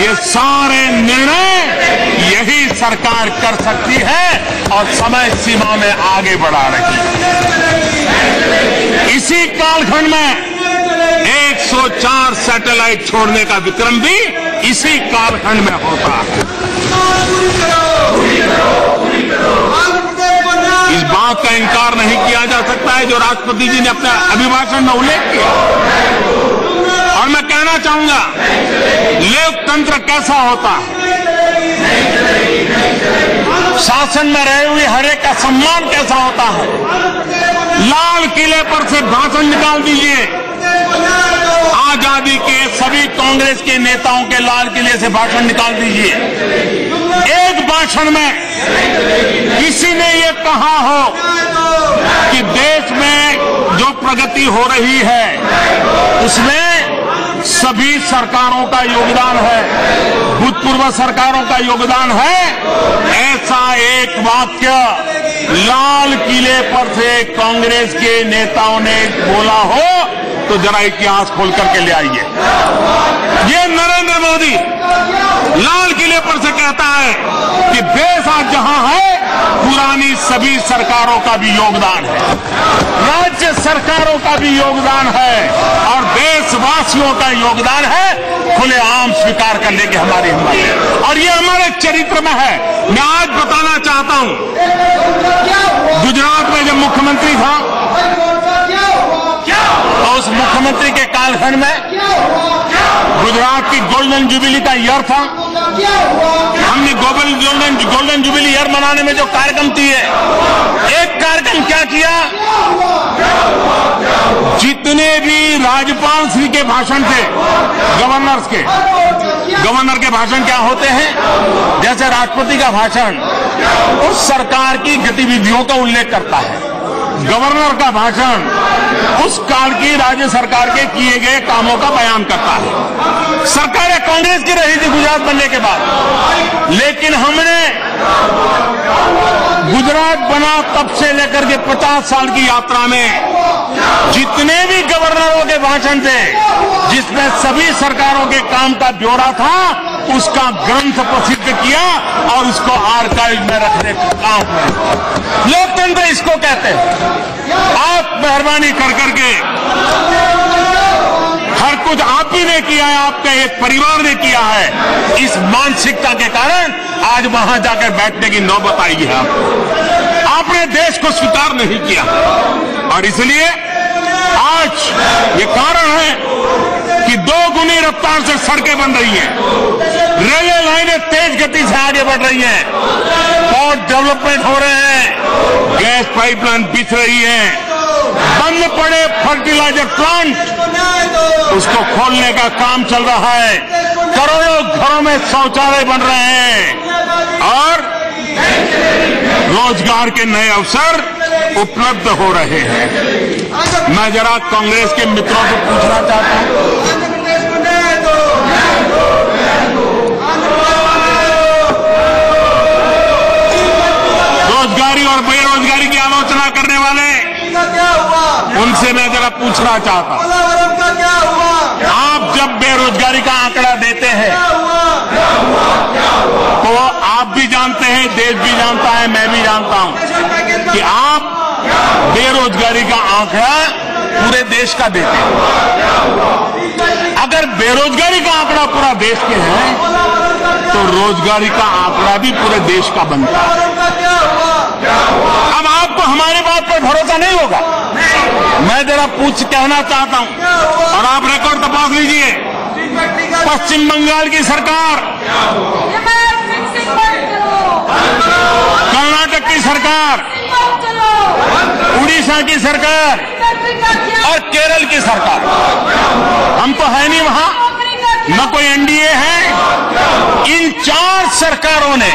ये सारे निर्णय यही सरकार कर सकती है और समय सीमा में आगे बढ़ा रही है। इसी कालखंड में 104 सैटेलाइट छोड़ने का विक्रम भी इसी कालखंड में होता है। इस बात का इनकार नहीं किया जा सकता है जो राष्ट्रपति जी ने अपने अभिभाषण में उल्लेख किया। और मैं कहना चाहूंगा लोकतंत्र कैसा होता है, शासन में रहे हुए हर एक का सम्मान कैसा होता है। लाल किले पर से भाषण निकाल दीजिए, आजादी के सभी कांग्रेस के नेताओं के लाल किले से भाषण निकाल दीजिए, एक भाषण में किसी ने ये कहा हो कि देश में जो प्रगति हो रही है उसमें सभी सरकारों का योगदान है, भूतपूर्व सरकारों का योगदान है, ऐसा एक वाक्य लाल किले पर से कांग्रेस के नेताओं ने बोला हो तो जरा इतिहास खोल करके ले आइए। ये नरेंद्र मोदी लाल किले पर से कहता है कि देश आज जहां है पुरानी सभी सरकारों का भी योगदान है, राज्य सरकारों का भी योगदान है और देशवासियों का योगदान है। खुलेआम स्वीकार करने की हमारी हिम्मत है और ये हमारे चरित्र में है। मैं आज बताना चाहता हूं, गुजरात में जब मुख्यमंत्री था तो उस मुख्यमंत्री के कालखंड में गुजरात की गोल्डन जुबिली का ईयर था। हमने गोल्डन जुबिली ईयर मनाने में जो कार्यक्रम किए, एक कार्यक्रम क्या किया, जितने भी राज्यपाल श्री के भाषण थे, गवर्नर के भाषण क्या होते हैं, जैसे राष्ट्रपति का भाषण उस सरकार की गतिविधियों का उल्लेख करता है, गवर्नर का भाषण उस काल की राज्य सरकार के किए गए कामों का बयान करता है। सरकार कांग्रेस की रही थी गुजरात बनने के बाद, लेकिन हमने गुजरात बना तब से लेकर के 50 साल की यात्रा में जितने भी गवर्नरों के भाषण थे जिसमें सभी सरकारों के काम का ब्यौरा था, उसका ग्रंथ प्रसिद्ध किया और उसको आर्काइव में रखने का काम है। लोकतंत्र इसको कहते हैं। आप मेहरबानी कर करके, हर कुछ आप ही ने किया है, आपके एक परिवार ने किया है, इस मानसिकता के कारण आज वहां जाकर बैठने की नौबत आई है। आपने देश को स्वीकार नहीं किया और इसलिए आज ये कारण है कि 2 गुनी रफ्तार से सड़कें बन रही हैं, रेलवे लाइनें तेज गति से आगे बढ़ रही हैं, पोर्ट डेवलपमेंट हो रहे हैं, गैस पाइपलाइन बिछ रही है, बंद पड़े फर्टिलाइजर प्लांट उसको खोलने का काम चल रहा है, करोड़ों घरों में शौचालय बन रहे हैं और रोजगार के नए अवसर उपलब्ध हो रहे हैं। मैं जरा कांग्रेस के मित्रों से पूछना चाहता हूं, रोजगारी और बेरोजगारी की आलोचना करने वाले, उनसे मैं जरा पूछना चाहता हूं, आप जब बेरोजगारी का आंकड़ा देते हैं तो आप भी जानते हैं, देश भी जानता है, मैं भी जानता हूं कि आप बेरोजगारी का आंकड़ा पूरे देश का देते हैं। अगर बेरोजगारी का आंकड़ा पूरा देश के है तो रोजगारी का आंकड़ा भी पूरे देश का बनता है। अब आपको हमारी बात पर भरोसा नहीं होगा, मैं जरा कहना चाहता हूं और आप रिकॉर्ड तपास लीजिए। पश्चिम बंगाल की सरकार, कर्नाटक की सरकार, उड़ीसा की सरकार और केरल की सरकार, हम तो है नहीं वहां, न कोई एनडीए है। इन 4 सरकारों ने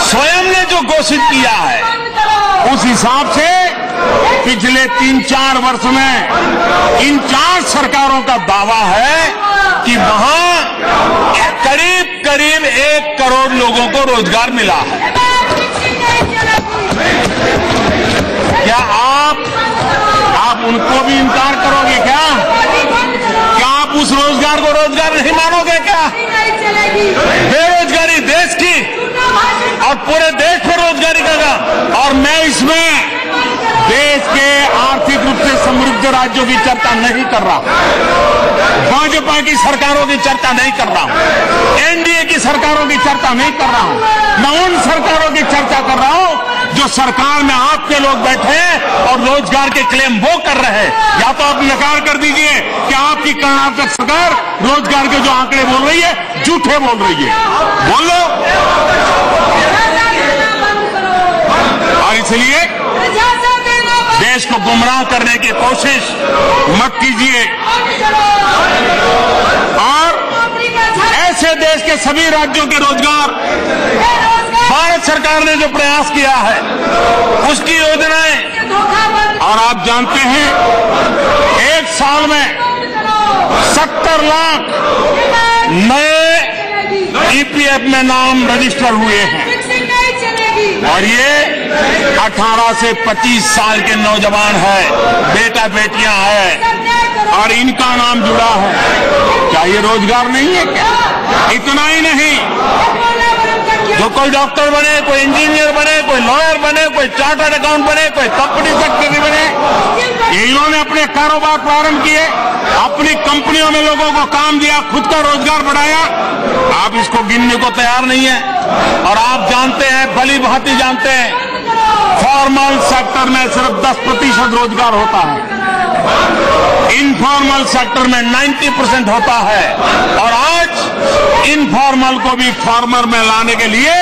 स्वयं ने जो घोषित किया है उस हिसाब से पिछले 3-4 वर्ष में इन 4 सरकारों का दावा है कि वहां करीब 1 करोड़ लोगों को रोजगार मिला है। क्या आप उनको भी इनकार करोगे क्या आप उस रोजगार को रोजगार नहीं मानोगे क्या? बेरोजगारी देश की और पूरे देश में रोजगारी का, और मैं इसमें देश के आर्थिक रूप से समृद्ध राज्यों की चर्चा नहीं कर रहा, भाजपा की सरकारों की चर्चा नहीं कर रहा हूं, एनडीए की सरकारों की चर्चा नहीं कर रहा हूं, मैं उन सरकारों की चर्चा कर रहा हूं जो सरकार में आपके लोग बैठे हैं और रोजगार के क्लेम वो कर रहे हैं। या तो आप नकार कर दीजिए कि आपकी कर्नाटक सरकार रोजगार के जो आंकड़े बोल रही है झूठे बोल रही है, बोल लो। और इसलिए देश को गुमराह करने की कोशिश मत कीजिए और ऐसे देश के सभी राज्यों के रोजगार भारत सरकार ने जो प्रयास किया है उसकी योजनाएं, और आप जानते हैं 1 साल में 70 लाख नए ईपीएफ में नाम रजिस्टर हुए हैं और ये 18 से 25 साल के नौजवान हैं, बेटा बेटियां हैं और इनका नाम जुड़ा है। क्या ये रोजगार नहीं है क्या? इतना ही नहीं, जो कोई डॉक्टर बने, कोई इंजीनियर बने, कोई लॉयर बने, कोई चार्टर्ड अकाउंट बने, कोई कंपनी सेक्रेटरी बने, इन्होंने अपने कारोबार प्रारंभ किए, अपनी कंपनियों में लोगों को काम दिया, खुद का रोजगार बढ़ाया। आप इसको गिनने को तैयार नहीं है और आप जानते हैं, भली भांति जानते हैं, फॉर्मल सेक्टर में सिर्फ 10% रोजगार होता है, इनफॉर्मल सेक्टर में 90% होता है। और आज इनफॉर्मल को भी फॉर्मल में लाने के लिए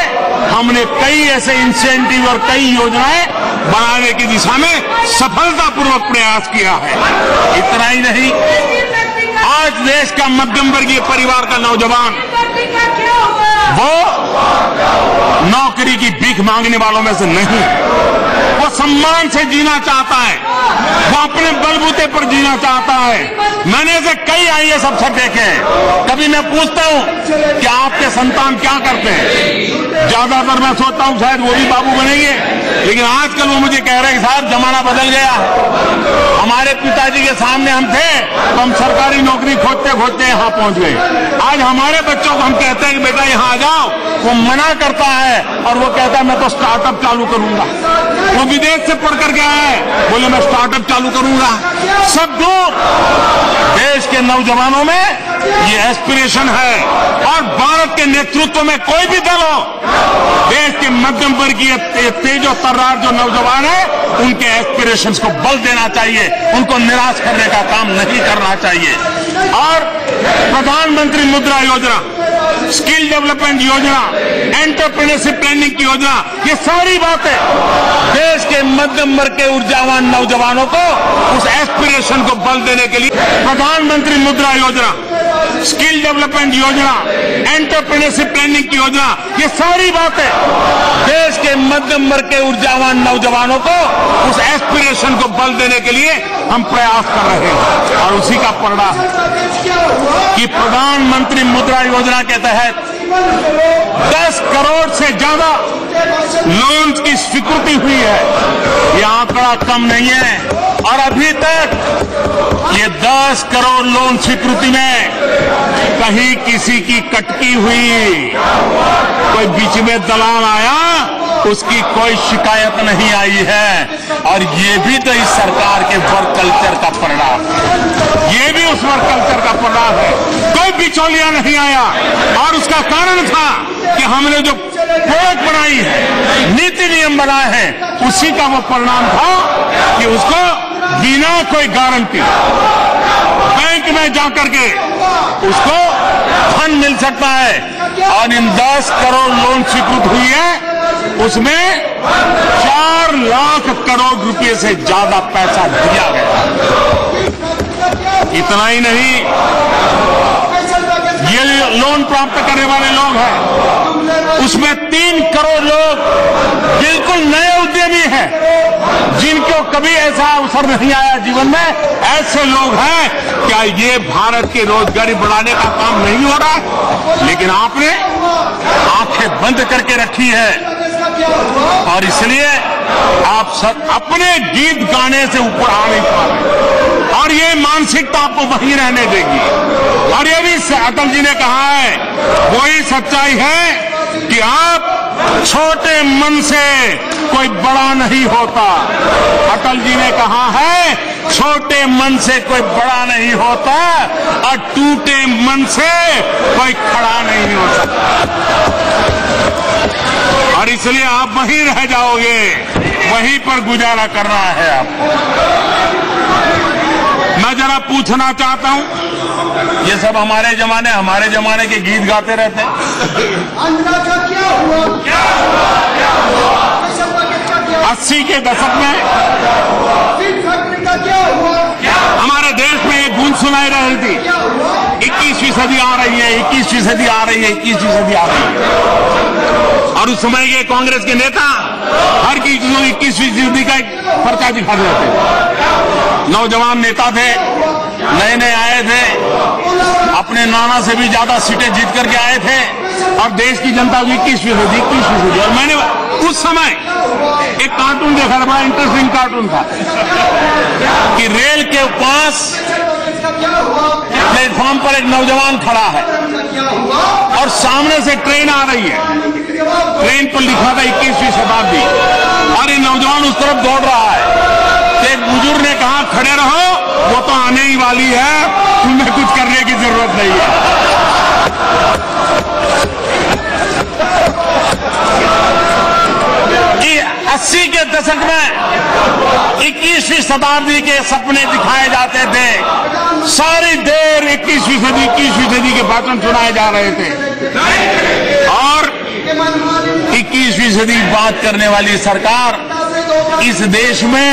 हमने कई ऐसे इंसेंटिव और कई योजनाएं बनाने की दिशा में सफलतापूर्वक प्रयास किया है। इतना ही नहीं, आज देश का मध्यम वर्गीय परिवार का नौजवान वो नौकरी की भीख मांगने वालों में से नहीं, वो सम्मान से जीना चाहता है, वो अपने बलबूते पर जीना चाहता है। मैंने ऐसे कई आईएएस अफसर देखे हैं। कभी मैं पूछता हूं कि आपके संतान क्या करते हैं, ज्यादातर मैं सोचता हूं शायद वो भी बाबू बनेंगे, लेकिन आजकल वो मुझे कह रहे हैं साहब जमाना बदल गया, हमारे पिताजी के सामने हम थे तो हम सरकारी नौकरी खोजते खोजते यहां पहुंच गए। आज हमारे बच्चों को हम कहते हैं कि बेटा यहां आ जाओ, वो मना करता है और वो कहता है मैं तो स्टार्टअप चालू करूंगा। वो विदेश से पढ़ करके आया है, बोले मैं स्टार्टअप चालू करूंगा। सब दूर, देश के नौजवानों में ये एस्पिरेशन है और भारत के नेतृत्व में कोई भी दल हो, देश के मध्यम वर्गीय तेजो तर्रार जो नौजवान है उनके एस्पिरेशंस को बल देना चाहिए, उनको निराश करने का काम नहीं करना चाहिए। और प्रधानमंत्री मुद्रा योजना, स्किल डेवलपमेंट योजना, एंटरप्रेन्योरशिप ट्रेनिंग की योजना, ये सारी बातें देश के मध्यम वर्ग के ऊर्जावान नौजवानों को उस एस्पिरेशन को बल देने के लिए प्रधानमंत्री मुद्रा योजना, स्किल डेवलपमेंट योजना, एंटरप्रेन्योरशिप ट्रेनिंग की योजना, ये सारी बातें देश के मध्यम वर्ग के ऊर्जावान नौजवानों को उस एस्पिरेशन को बल देने के लिए हम प्रयास कर रहे हैं। और उसी का परिणाम है कि प्रधानमंत्री मुद्रा योजना के तहत 10 करोड़ से ज्यादा लोन की स्वीकृति हुई है। यह आंकड़ा कम नहीं है और अभी तक ये 10 करोड़ लोन स्वीकृति में कहीं किसी की कटकी हुई, कोई बीच में दलाल आया, उसकी कोई शिकायत नहीं आई है। और ये भी तो इस सरकार के वर्क कल्चर का परिणाम है, ये भी उस वर्क कल्चर का परिणाम है। कोई बिचौलिया नहीं आया और उसका कारण था कि हमने जो प्रोडक्ट बनाई है, नीति नियम बनाए हैं, उसी का वो परिणाम था कि उसको बिना कोई गारंटी बैंक में जाकर के उसको फंड मिल सकता है। और इन 10 करोड़ लोन स्वीकृत हुई है, उसमें 4 लाख करोड़ रुपए से ज्यादा पैसा दिया गया। इतना ही नहीं, ये लोन प्राप्त करने वाले लोग हैं, उसमें 3 करोड़ लोग बिल्कुल नए उद्यमी हैं, जिनको कभी ऐसा अवसर नहीं आया जीवन में। ऐसे लोग हैं, क्या ये भारत की रोजगारी बढ़ाने का काम नहीं हो रहा? लेकिन आपने आंखें बंद करके रखी है और इसलिए आप सब अपने गीत गाने से ऊपर आ नहीं पा रहे और ये मानसिकता आपको वहीं रहने देगी। और ये भी अटल जी ने कहा है, वही सच्चाई है कि आप छोटे मन से कोई बड़ा नहीं होता। अटल जी ने कहा है, छोटे मन से कोई बड़ा नहीं होता और टूटे मन से कोई खड़ा नहीं हो सकता। और इसलिए आप वहीं रह जाओगे, वहीं पर गुजारा करना है आपको। मैं जरा पूछना चाहता हूं, ये सब हमारे जमाने के गीत गाते रहते हैं। 80 के दशक में हमारे देश में एक गूंज सुनाई रही थी, 21वीं सदी आ रही है, 21वीं सदी आ रही है, 21वीं सदी आ रही है। और उस समय के कांग्रेस के नेता हर चीज 21वीं सदी का पर्चा दिखा रहे थे। नौजवान नेता थे, नए नए आए थे, अपने नाना से भी ज्यादा सीटें जीत करके आए थे और देश की जनता को 21वीं सदी। और मैंने उस समय एक कार्टून देखा था, बड़ा इंटरेस्टिंग कार्टून था कि रेल के पास प्लेटफॉर्म पर एक नौजवान खड़ा है और सामने से ट्रेन आ रही है। ट्रेन पर लिखा था 21वीं शताब्दी और ये नौजवान उस तरफ दौड़ रहा है। तो एक बुजुर्ग ने कहा, खड़े रहो, वो तो आने ही वाली है, तुम्हें कुछ करने की जरूरत नहीं है। कि 80 के दशक में 21वीं शताब्दी के सपने दिखाए जाते थे। सारी देर 21वीं सदी के भाषण सुनाए जा रहे थे और 21वीं सदी बात करने वाली सरकार इस देश में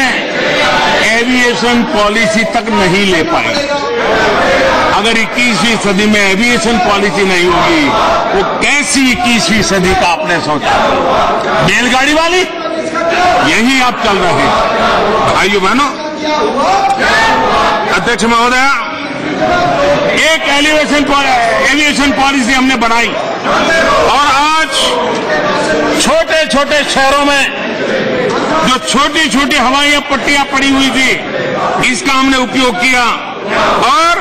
एविएशन पॉलिसी तक नहीं ले पाई। अगर 21वीं सदी में एविएशन पॉलिसी नहीं होगी, वो कैसी 21वीं सदी का आपने सोचा? बैलगाड़ी वाली? यही आप चल रहे हैं भाइयों बहनों। अध्यक्ष महोदय, एक एविएशन पॉलिसी हमने बनाई और आज छोटे छोटे शहरों में जो छोटी छोटी हवाई पट्टियां पड़ी हुई थी, इसका हमने उपयोग किया और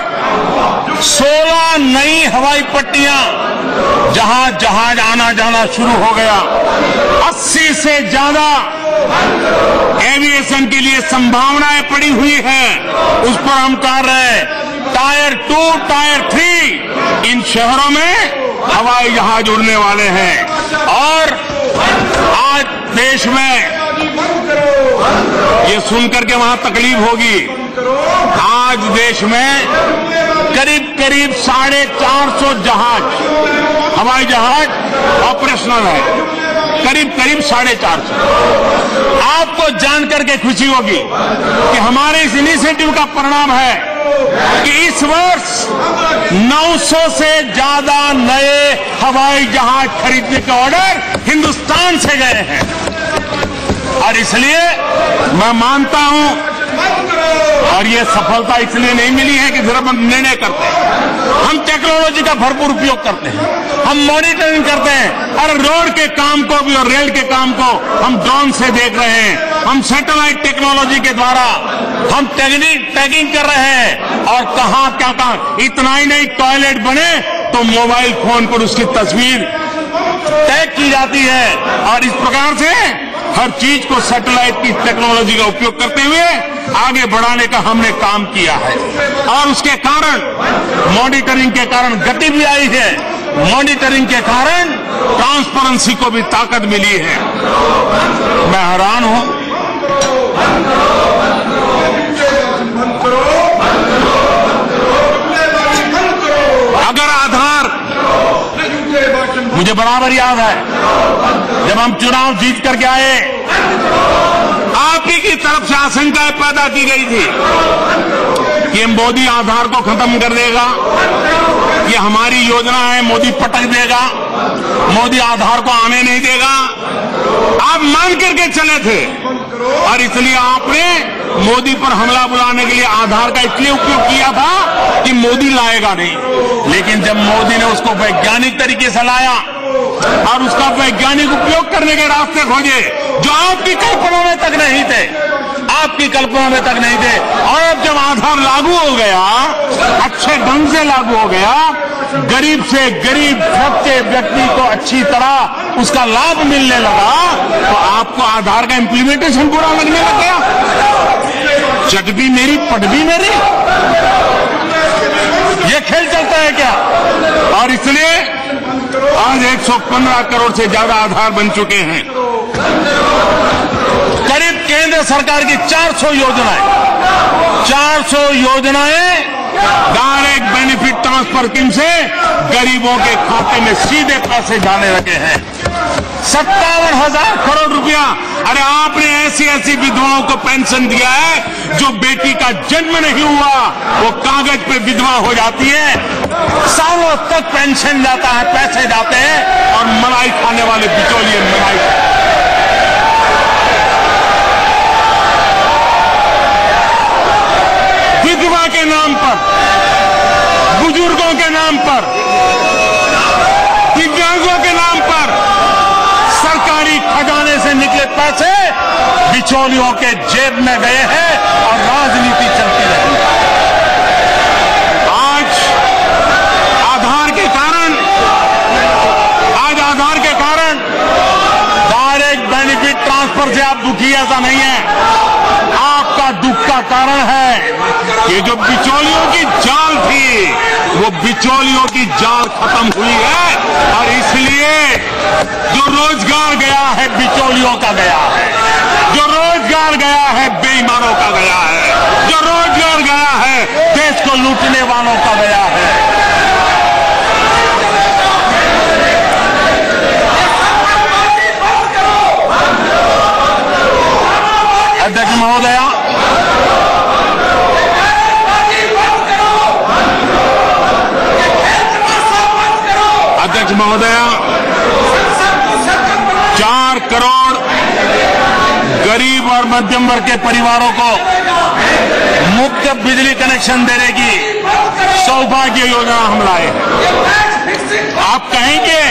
16 नई हवाई पट्टियां, जहां जहाज आना जाना शुरू हो गया। 80 से ज्यादा एविएशन के लिए संभावनाएं पड़ी हुई है, उस पर हम कार्य है। टायर 2, टायर 3 इन शहरों में हवाई जहाज उड़ने वाले हैं और आज देश में ये सुनकर के वहां तकलीफ होगी, आज देश में करीब करीब 450 जहाज, हवाई जहाज ऑपरेशनल है, करीब करीब 450। आपको जानकर के खुशी होगी कि हमारे इस इनिशिएटिव का परिणाम है कि इस वर्ष 900 से ज्यादा नए हवाई जहाज खरीदने के ऑर्डर हिंदुस्तान से गए हैं। और इसलिए मैं मानता हूं, और ये सफलता इसलिए नहीं मिली है कि सिर्फ हम निर्णय करते हैं, हम टेक्नोलॉजी का भरपूर उपयोग करते हैं, हम मॉनिटरिंग करते हैं। और रोड के काम को भी और रेल के काम को हम ड्रोन से देख रहे हैं, हम सैटेलाइट टेक्नोलॉजी के द्वारा हम टैगिंग कर रहे हैं और कहां क्या कहां। इतना ही नहीं, टॉयलेट बने तो मोबाइल फोन पर उसकी तस्वीर टैग की जाती है और इस प्रकार से हर चीज को सैटेलाइट की टेक्नोलॉजी का उपयोग करते हुए आगे बढ़ाने का हमने काम किया है। और उसके कारण, मॉनिटरिंग के कारण गति भी आई है, मॉनिटरिंग के कारण ट्रांसपेरेंसी को भी ताकत मिली है। मैं हैरान हूं, अगर आधार, मुझे बराबर याद है जब हम चुनाव जीत करके आए, आप ही की तरफ से आशंकाएं पैदा की गई थी कि मोदी आधार को खत्म कर देगा, ये हमारी योजना है, मोदी पटक देगा, मोदी आधार को आने नहीं देगा। आप मान करके चले थे और इसलिए आपने मोदी पर हमला बुलाने के लिए आधार का इसलिए उपयोग किया था कि मोदी लाएगा नहीं। लेकिन जब मोदी ने उसको वैज्ञानिक तरीके से लाया और उसका वैज्ञानिक उपयोग करने के रास्ते खोजे जो आपकी कल्पना में तक नहीं थे, आपकी कल्पना में तक नहीं थे, और अब जब आधार लागू हो गया, अच्छे ढंग से लागू हो गया, गरीब से गरीब सबके व्यक्ति को अच्छी तरह उसका लाभ मिलने लगा, तो आपको आधार का इंप्लीमेंटेशन पूरा लगने लग गया। चट भी मेरी, पट भी मेरी, ये खेल चलता है क्या? और इसलिए आज 115 करोड़ से ज्यादा आधार बन चुके हैं। करीब केंद्र सरकार की 400 योजनाएं डायरेक्ट बेनिफिट ट्रांसफर स्कीम से गरीबों के खाते में सीधे पैसे जाने लगे हैं। 57,000 करोड़ रुपया। अरे आपने ऐसी ऐसी विधवाओं को पेंशन दिया है जो बेटी का जन्म नहीं हुआ, वो कागज पे विधवा हो जाती है, सालों तक पेंशन जाता है, पैसे जाते हैं और मलाई खाने वाले बिचौलिए मलाई। बिचौलियों के जेब में गए हैं और राजनीति चलती रही। आज आधार के कारण डायरेक्ट बेनिफिट ट्रांसफर से आप दुखी, ऐसा नहीं है। आपका दुख का कारण है कि जो बिचौलियों की जाल थी, वो बिचौलियों की जाल खत्म हुई है और इसलिए जो रोजगार गया है बिचौलियों का गया है, जो रोजगार गया है बेईमानों का गया है, जो रोजगार गया है देश को लूटने वालों का गया है। अध्यक्ष महोदया, अध्यक्ष महोदया, 4 करोड़ गरीब और मध्यम वर्ग के परिवारों को मुफ्त बिजली कनेक्शन देने की सौभाग्य योजना हम लाए हैं। आप कहेंगे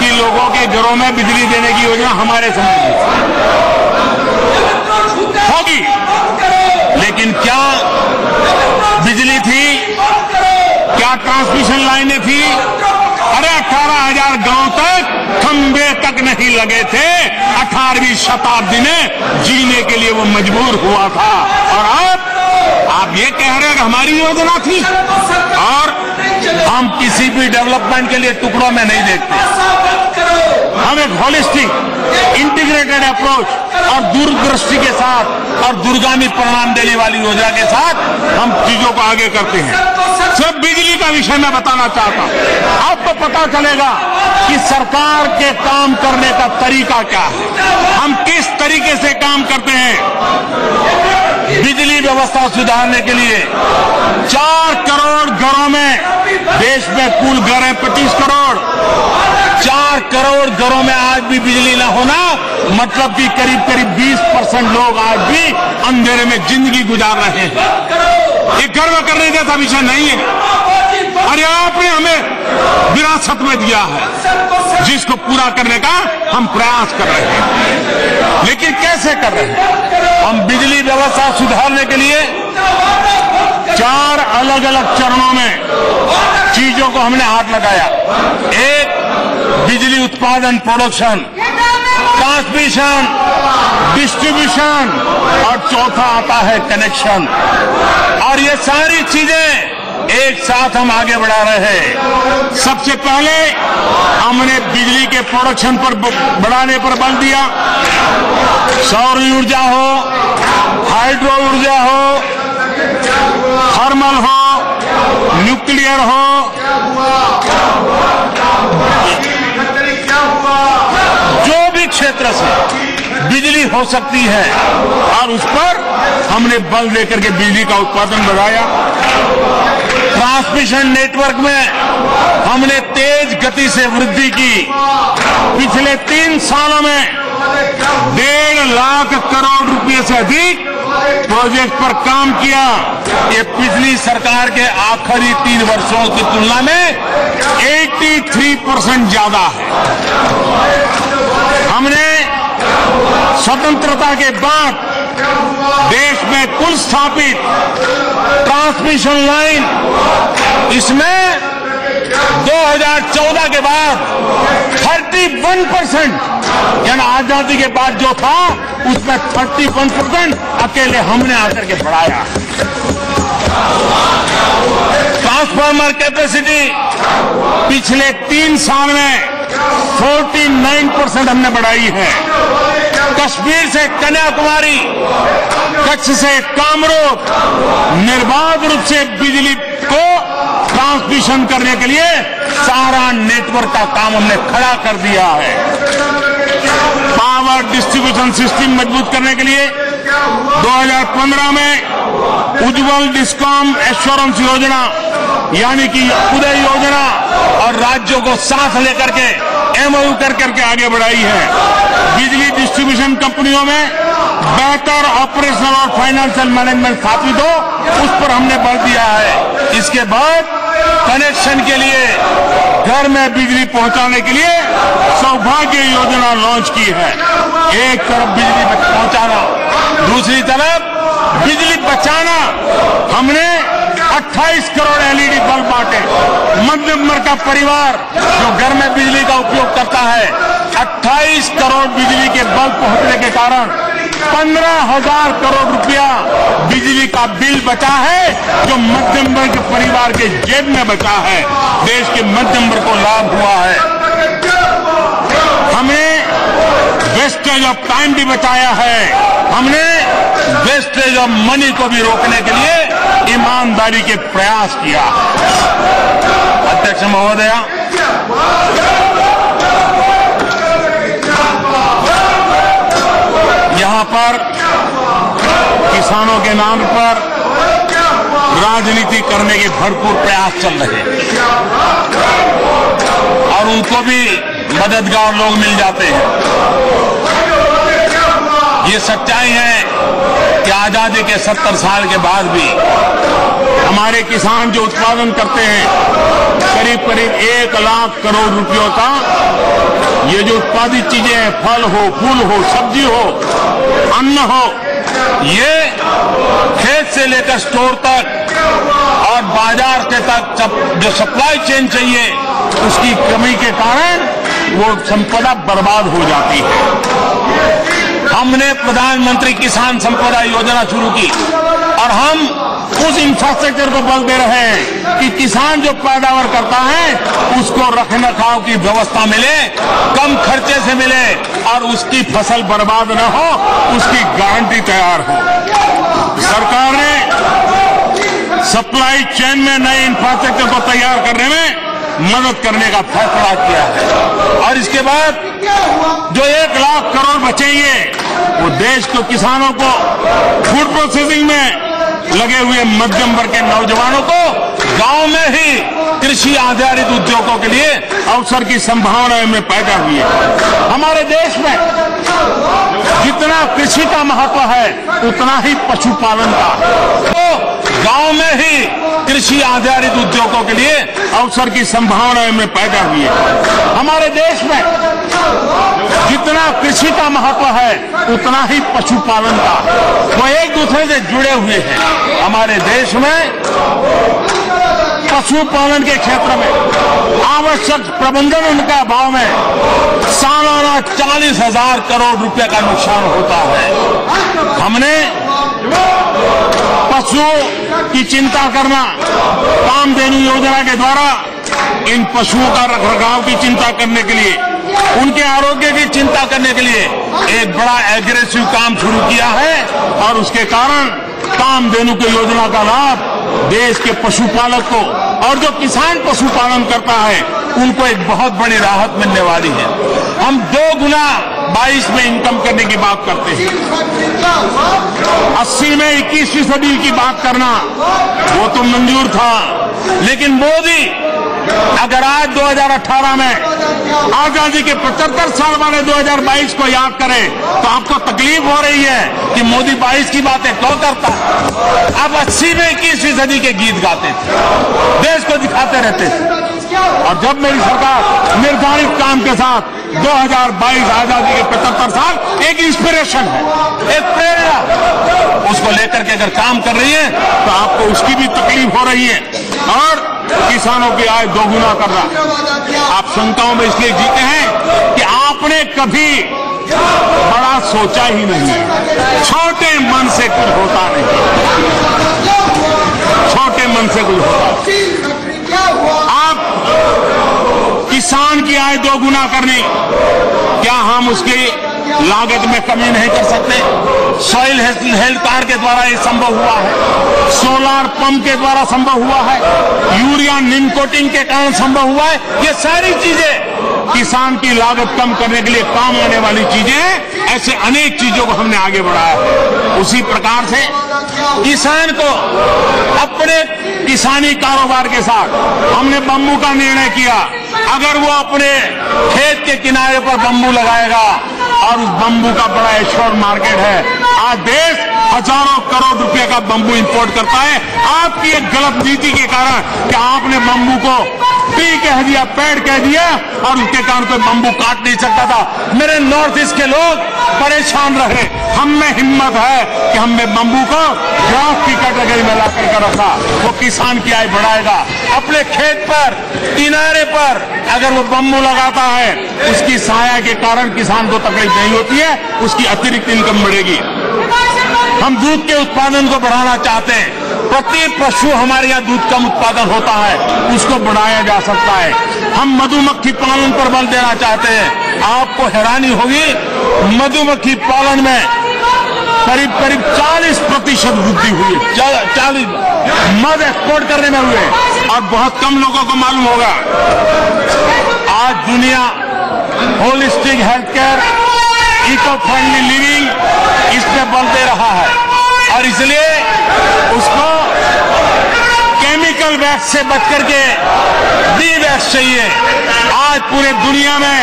कि लोगों के घरों में बिजली देने की योजना हमारे समझ होगी, लेकिन क्या बिजली थी, क्या ट्रांसमिशन लाइनें थी? अरे 18,000 गांव तक खंबे तक नहीं लगे थे। 18वीं शताब्दी में जीने के लिए वो मजबूर हुआ था और अब आप ये कह रहे हैं कि हमारी योजना थी। और हम किसी भी डेवलपमेंट के लिए टुकड़ों में नहीं देखते, हम एक होलिस्टिक इंटीग्रेटेड अप्रोच और दूरदृष्टि के साथ और दूरगामी परिणाम देने वाली योजना के साथ हम चीजों को आगे करते हैं। सिर्फ बिजली का विषय मैं बताना चाहता हूं, आपको पता चलेगा कि सरकार के काम करने का तरीका क्या है, हम किस तरीके से काम करते हैं। बिजली व्यवस्था सुधारने के लिए 4 करोड़ घरों में, देश में कुल घर है 25 करोड़, 4 करोड़ घरों में आज भी बिजली न होना मतलब कि करीब करीब 20% लोग आज भी अंधेरे में जिंदगी गुजार रहे हैं। ये गर्व करने जैसा विषय नहीं है। अरे आपने हमें विरासत में दिया है, जिसको पूरा करने का हम प्रयास कर रहे हैं। लेकिन कैसे कर रहे हैं? हम बिजली व्यवस्था सुधारने के लिए 4 अलग अलग चरणों में चीजों को हमने हाथ लगाया। एक, बिजली उत्पादन प्रोडक्शन, ट्रांसमिशन, डिस्ट्रीब्यूशन और चौथा आता है कनेक्शन। और ये सारी चीजें एक साथ हम आगे बढ़ा रहे हैं। सबसे पहले हमने बिजली के प्रोडक्शन पर बढ़ाने पर बल दिया। सौर ऊर्जा हो, हाइड्रो ऊर्जा हो, थर्मल हो, न्यूक्लियर हो, जो भी क्षेत्र से बिजली हो सकती है और उस पर हमने बल देकर के बिजली का उत्पादन बढ़ाया। ट्रांसमिशन नेटवर्क में हमने तेज गति से वृद्धि की। पिछले 3 सालों में 1.5 लाख करोड़ रुपए से अधिक प्रोजेक्ट पर काम किया। ये पिछली सरकार के आखिरी 3 वर्षों की तुलना में 83% ज्यादा है। हमने स्वतंत्रता के बाद देश में कुल स्थापित ट्रांसमिशन लाइन, इसमें 2014 के बाद 31%, यानी आजादी के बाद जो था उसमें 31% अकेले हमने आकर के बढ़ाया। ट्रांसफार्मर कैपेसिटी पिछले 3 साल में 49% हमने बढ़ाई है। कश्मीर से कन्याकुमारी, कच्छ से कामरूप निर्बाध रूप से बिजली को ट्रांसमिशन करने के लिए सारा नेटवर्क का काम हमने खड़ा कर दिया है। पावर डिस्ट्रीब्यूशन सिस्टम मजबूत करने के लिए 2015 में उज्ज्वल डिस्कॉम एश्योरेंस योजना यानी कि उदय योजना और राज्यों को साथ लेकर के एमओयू करके आगे बढ़ाई है। बिजली डिस्ट्रीब्यूशन कंपनियों में बेहतर ऑपरेशनल और फाइनेंशियल मैनेजमेंट स्थापित हो, उस पर हमने बल दिया है। इसके बाद कनेक्शन के लिए, घर में बिजली पहुंचाने के लिए सौभाग्य योजना लॉन्च की है। एक तरफ बिजली पहुंचाना, दूसरी तरफ बिजली बचाना। हमने 28 करोड़ एलईडी बल्ब बांटे। मध्यम वर्ग का परिवार जो घर में बिजली का उपयोग करता है, 28 करोड़ बिजली के बल्ब पहुंचने के कारण 15,000 करोड़ रुपया बिजली का बिल बचा है, जो मध्यम वर्ग परिवार के जेब में बचा है। देश के मध्यम वर्ग को लाभ हुआ है। हमने वेस्टेज ऑफ टाइम भी बचाया है। हमने वेस्टेज ऑफ मनी को भी रोकने के लिए ईमानदारी के प्रयास किया। अध्यक्ष महोदय, यहां पर किसानों के नाम पर राजनीति करने के भरपूर प्रयास चल रहे हैं और उनको भी मददगार लोग मिल जाते हैं। ये सच्चाई है कि आजादी के 70 साल के बाद भी हमारे किसान जो उत्पादन करते हैं, करीब करीब 1 लाख करोड़ रुपयों का ये जो उत्पादित चीजें हैं, फल हो, फूल हो, सब्जी हो, अन्न हो, ये खेत से लेकर स्टोर तक और बाजार के तक जो सप्लाई चेन चाहिए, उसकी कमी के कारण वो संपदा बर्बाद हो जाती है। हमने प्रधानमंत्री किसान संपदा योजना शुरू की और हम उस इंफ्रास्ट्रक्चर को बल दे रहे हैं कि किसान जो पैदावार करता है उसको रखने रखाव की व्यवस्था मिले, कम खर्चे से मिले और उसकी फसल बर्बाद न हो, उसकी गारंटी तैयार हो। सरकार ने सप्लाई चेन में नए इंफ्रास्ट्रक्चर को तैयार करने में मदद करने का फैसला किया है और इसके बाद जो 1 लाख करोड़ बचेंगे वो देश को, किसानों को, फूड प्रोसेसिंग में लगे हुए मध्यम वर्ग के नौजवानों को गांव में ही कृषि आधारित उद्योगों के लिए अवसर की संभावनाएं में पैदा हुई है। हमारे देश में जितना कृषि का महत्व है उतना ही पशुपालन का, तो गांव में ही कृषि आधारित उद्योगों के लिए अवसर की संभावनाएं में पैदा हुई है। हमारे देश में जितना कृषि का महत्व है उतना ही पशुपालन का, वो एक दूसरे से जुड़े हुए हैं। हमारे देश में पशुपालन के क्षेत्र में आवश्यक प्रबंधन उनका अभाव में सालाना 40,000 करोड़ रुपए का नुकसान होता है। हमने पशु की चिंता करना, कामधेनु योजना के द्वारा इन पशुओं का रखरखाव की चिंता करने के लिए, उनके आरोग्य की चिंता करने के लिए एक बड़ा एग्रेसिव काम शुरू किया है और उसके कारण कामधेनु की योजना का लाभ देश के पशुपालक को और जो किसान पशुपालन करता है उनको एक बहुत बड़ी राहत मिलने वाली है। हम 2 गुना 22 में इनकम करने की बात करते हैं। 80 में 21वीं सदी की बात करना वो तो मंजूर था, लेकिन मोदी अगर आज 2018 में आजादी के 75 साल वाले 2022 को याद करें तो आपको तकलीफ हो रही है कि मोदी 22 की बातें क्यों करता है। अब 80 में 21वीं सदी के गीत गाते थे, देश को दिखाते रहते थे और जब मेरी सरकार निर्धारित काम के साथ 2022 आजादी के 75 साल एक इंस्पिरेशन है, एक प्रेरणा, उसको लेकर के अगर काम कर रही है तो आपको उसकी भी तकलीफ हो रही है और किसानों की आय 2 गुना करना। आप शंकाओं में इसलिए जीते हैं कि आपने कभी बड़ा सोचा ही नहीं, छोटे मन से कुछ होता नहीं, छोटे मन से कुछ होता। आप किसान की आय 2 गुना करनी, क्या हम उसकी लागत में कमी नहीं कर सकते? सॉइल हेल्थ कार्ड के द्वारा ये संभव हुआ है, सोलार पंप के द्वारा संभव हुआ है, यूरिया नीम कोटिंग के कारण संभव हुआ है। ये सारी चीजें किसान की लागत कम करने के लिए काम आने वाली चीजें हैं। ऐसे अनेक चीजों को हमने आगे बढ़ाया है। उसी प्रकार से किसान को अपने किसानी कारोबार के साथ हमने बम्बू का निर्णय किया। अगर वो अपने खेत के किनारे पर बम्बू लगाएगा और उस बम्बू का बड़ा एश्योर मार्केट है, आज देश हजारों करोड़ रुपया रुपए का बंबू इंपोर्ट करता है आपकी एक गलत नीति के कारण कि आपने बंबू को ट्री कह दिया, पेड़ कह दिया और उसके कारण कोई बंबू काट नहीं सकता था। मेरे नॉर्थ ईस्ट के लोग परेशान रहे। हम में हिम्मत है कि हमने बंबू को ग्राफ की कैटेगरी में ला करके रखा। वो किसान की आय बढ़ाएगा। अपने खेत पर, किनारे पर अगर वो बंबू लगाता है उसकी छाया के कारण किसान को तकलीफ नहीं होती है, उसकी अतिरिक्त इनकम बढ़ेगी। हम दूध के उत्पादन को बढ़ाना चाहते हैं। प्रति पशु हमारे यहाँ दूध कम उत्पादन होता है, उसको बढ़ाया जा सकता है। हम मधुमक्खी पालन पर बल देना चाहते हैं। आपको हैरानी होगी, मधुमक्खी पालन में करीब 40% वृद्धि हुई है। 40 मध एक्सपोर्ट करने में हुए और बहुत कम लोगों को मालूम होगा। आज दुनिया holistic health care, eco friendly living इस पे बल दे रहा है और इसलिए उसको केमिकल वैक्स से बच करके बी वैक्स चाहिए। आज पूरे दुनिया में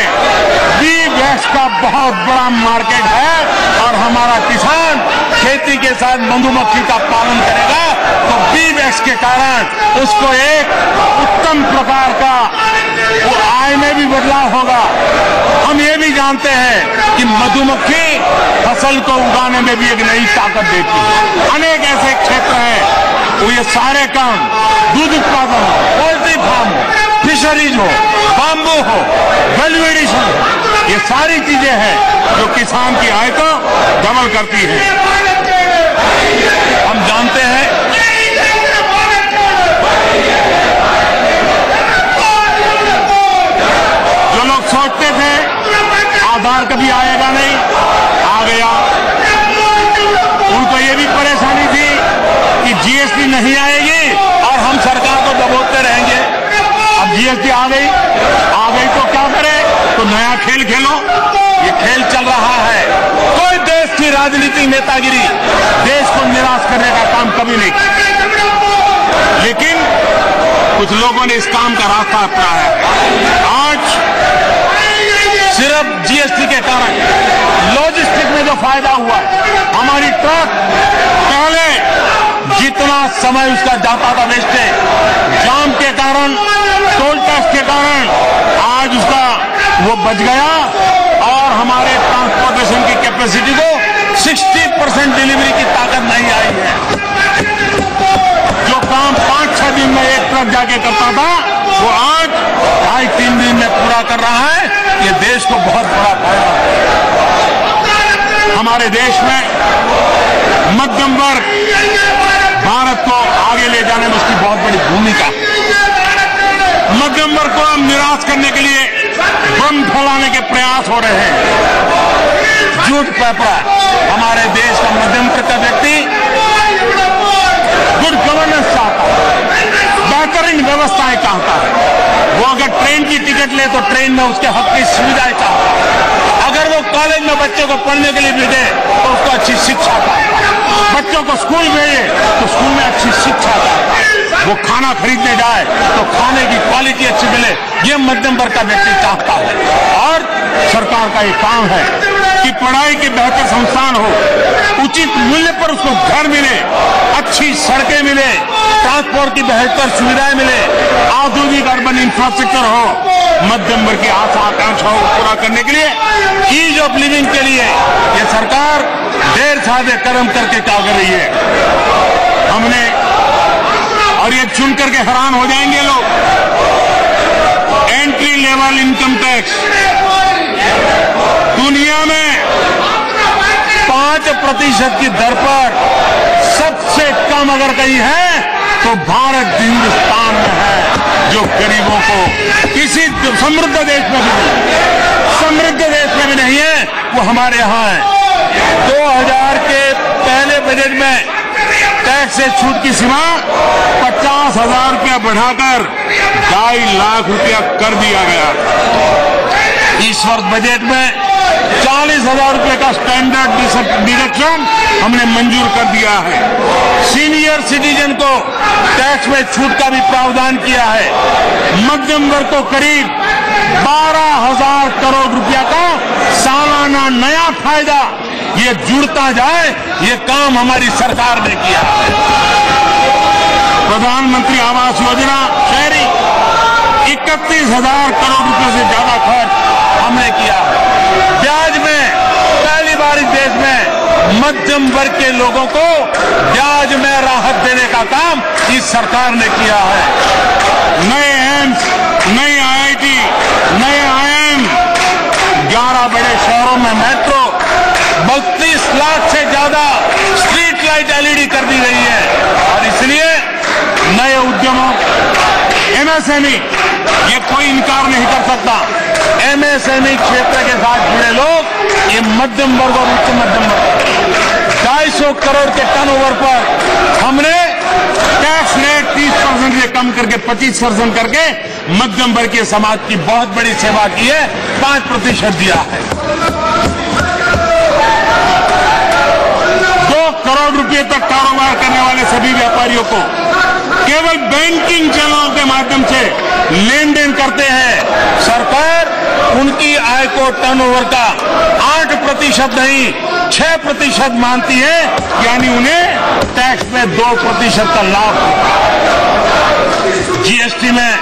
बी वैक्स का बहुत बड़ा मार्केट है और हमारा किसान खेती के साथ मधुमक्खी का पालन करेगा तो बी वैक्स के कारण उसको एक उत्तम प्रकार का वो आय में भी बदलाव होगा। हम ये भी जानते हैं कि मधुमक्खी फसल को उगाने में भी एक नई ताकत देती है। अनेक ऐसे क्षेत्र हैं वो ये सारे काम, दूध उत्पादन हो, पोल्ट्री फार्म हो, फिशरीज हो, बाम्बू हो, वैल्यू एडिशन हो, ये सारी चीजें हैं जो किसान की आय को डबल करती है। हम जानते हैं जो लोग सोचते थे आधार कभी आएगा नहीं, आ गया। उनको ये भी परेशानी थी कि जीएसटी नहीं आएगी और हम सरकार को दबोचते रहेंगे। अब जीएसटी आ गई तो क्या करें? तो नया खेल खेलो। ये खेल चल रहा है। कोई देश की राजनीतिक नेतागिरी देश को निराश करने का काम कभी नहीं किया, लेकिन कुछ लोगों ने इस काम का रास्ता अपनाया है। आज सिर्फ जीएसटी के कारण लॉजिस्टिक में जो फायदा हुआ है, हमारी ट्रक पहले जितना समय उसका जाता था वेस्टेज, जाम के कारण, टोल टैक्स के कारण आज उसका वो बच गया और हमारे ट्रांसपोर्टेशन की कैपेसिटी को 60% डिलीवरी की ताकत नहीं आई है। जो काम 5-6 दिन में एक ट्रक जाके करता था वो आज 2.5-3 दिन में पूरा कर रहा है। ये देश को बहुत बड़ा फायदा है। हमारे देश में मध्यम वर्ग भारत को आगे ले जाने में उसकी बहुत बड़ी भूमिका है। मध्यम वर्ग को हम निराश करने के लिए बम फैलाने के प्रयास हो रहे हैं। झूठ पेपरा हमारे देश का मध्यम वर्ग का व्यक्ति गुड गवर्नेंस चाहता है, बेहतरीन व्यवस्थाएं चाहता है। वो अगर ट्रेन की टिकट ले तो ट्रेन में उसके हक की सुविधाएं चाहता है। अगर वो कॉलेज में बच्चों को पढ़ने के लिए भेजे तो उसको अच्छी शिक्षा चाहता है। बच्चों को स्कूल भेजे तो स्कूल में अच्छी शिक्षा चाहता है। वो खाना खरीदने जाए तो खाने की क्वालिटी अच्छी मिले, ये मध्यम वर्ग का व्यक्ति चाहता है। और सरकार का ये काम है कि पढ़ाई के बेहतर संस्थान हो, उचित मूल्य पर उसको घर मिले, अच्छी सड़कें मिले, ट्रांसपोर्ट की बेहतर सुविधाएं मिले, आधुनिक अर्बन इंफ्रास्ट्रक्चर हो। मध्यम वर्ग की आशा आकांक्षाओं को पूरा करने के लिए, ईज ऑफ लिविंग के लिए ये सरकार ढेर सारे कदम करके क्या कर रही है। हमने, और ये सुन करके हैरान हो जाएंगे लोग, एंट्री लेवल इनकम टैक्स दुनिया में 5% की दर पर सबसे कम अगर कहीं है तो भारत हिंदुस्तान में है, जो गरीबों को किसी समृद्ध देश में भी नहीं, समृद्ध देश में भी नहीं है, वो हमारे यहाँ है। 2000 के पहले बजट में टैक्स से छूट की सीमा 50,000 रुपया बढ़ाकर 2.5 लाख रुपया कर दिया गया। इस वर्ष बजट में 40,000 रुपये का स्टैंडर्ड डिडक्शन हमने मंजूर कर दिया है। सीनियर सिटीजन को टैक्स में छूट का भी प्रावधान किया है। मध्यम वर्ग को करीब 12,000 करोड़ रुपया का सालाना नया फायदा ये जुड़ता जाए, ये काम हमारी सरकार ने किया। प्रधानमंत्री आवास योजना शहरी 31,000 करोड़ रुपए से ज्यादा खर्च हमने किया। ब्याज में पहली बार इस देश में मध्यम वर्ग के लोगों को ब्याज में राहत देने का काम इस सरकार ने किया है। नए एम्स, नई IIT, नए IIM, 11 बड़े शहरों में मेट्रो, 32 लाख से ज्यादा स्ट्रीट लाइट LED कर दी गई है। और इसलिए नए उद्यमों, MSME, ये कोई इनकार नहीं कर सकता। MSME क्षेत्र के साथ जुड़े लोग ये मध्यम वर्ग और उच्च मध्यम वर्ग 250 करोड़ के टर्नओवर पर हमने टैक्स रेट 30% से कम करके 25% करके मध्यम वर्ग के समाज की बहुत बड़ी सेवा की है, 5% दिया है। 2 करोड़ रुपए तक कारोबार करने वाले सभी व्यापारियों को केवल बैंकिंग चैनलों के माध्यम से लेन देन करते हैं। सरकार उनकी आय को टर्नओवर का 8% नहीं 6% मानती है, यानी उन्हें टैक्स में 2% का लाभ। GST में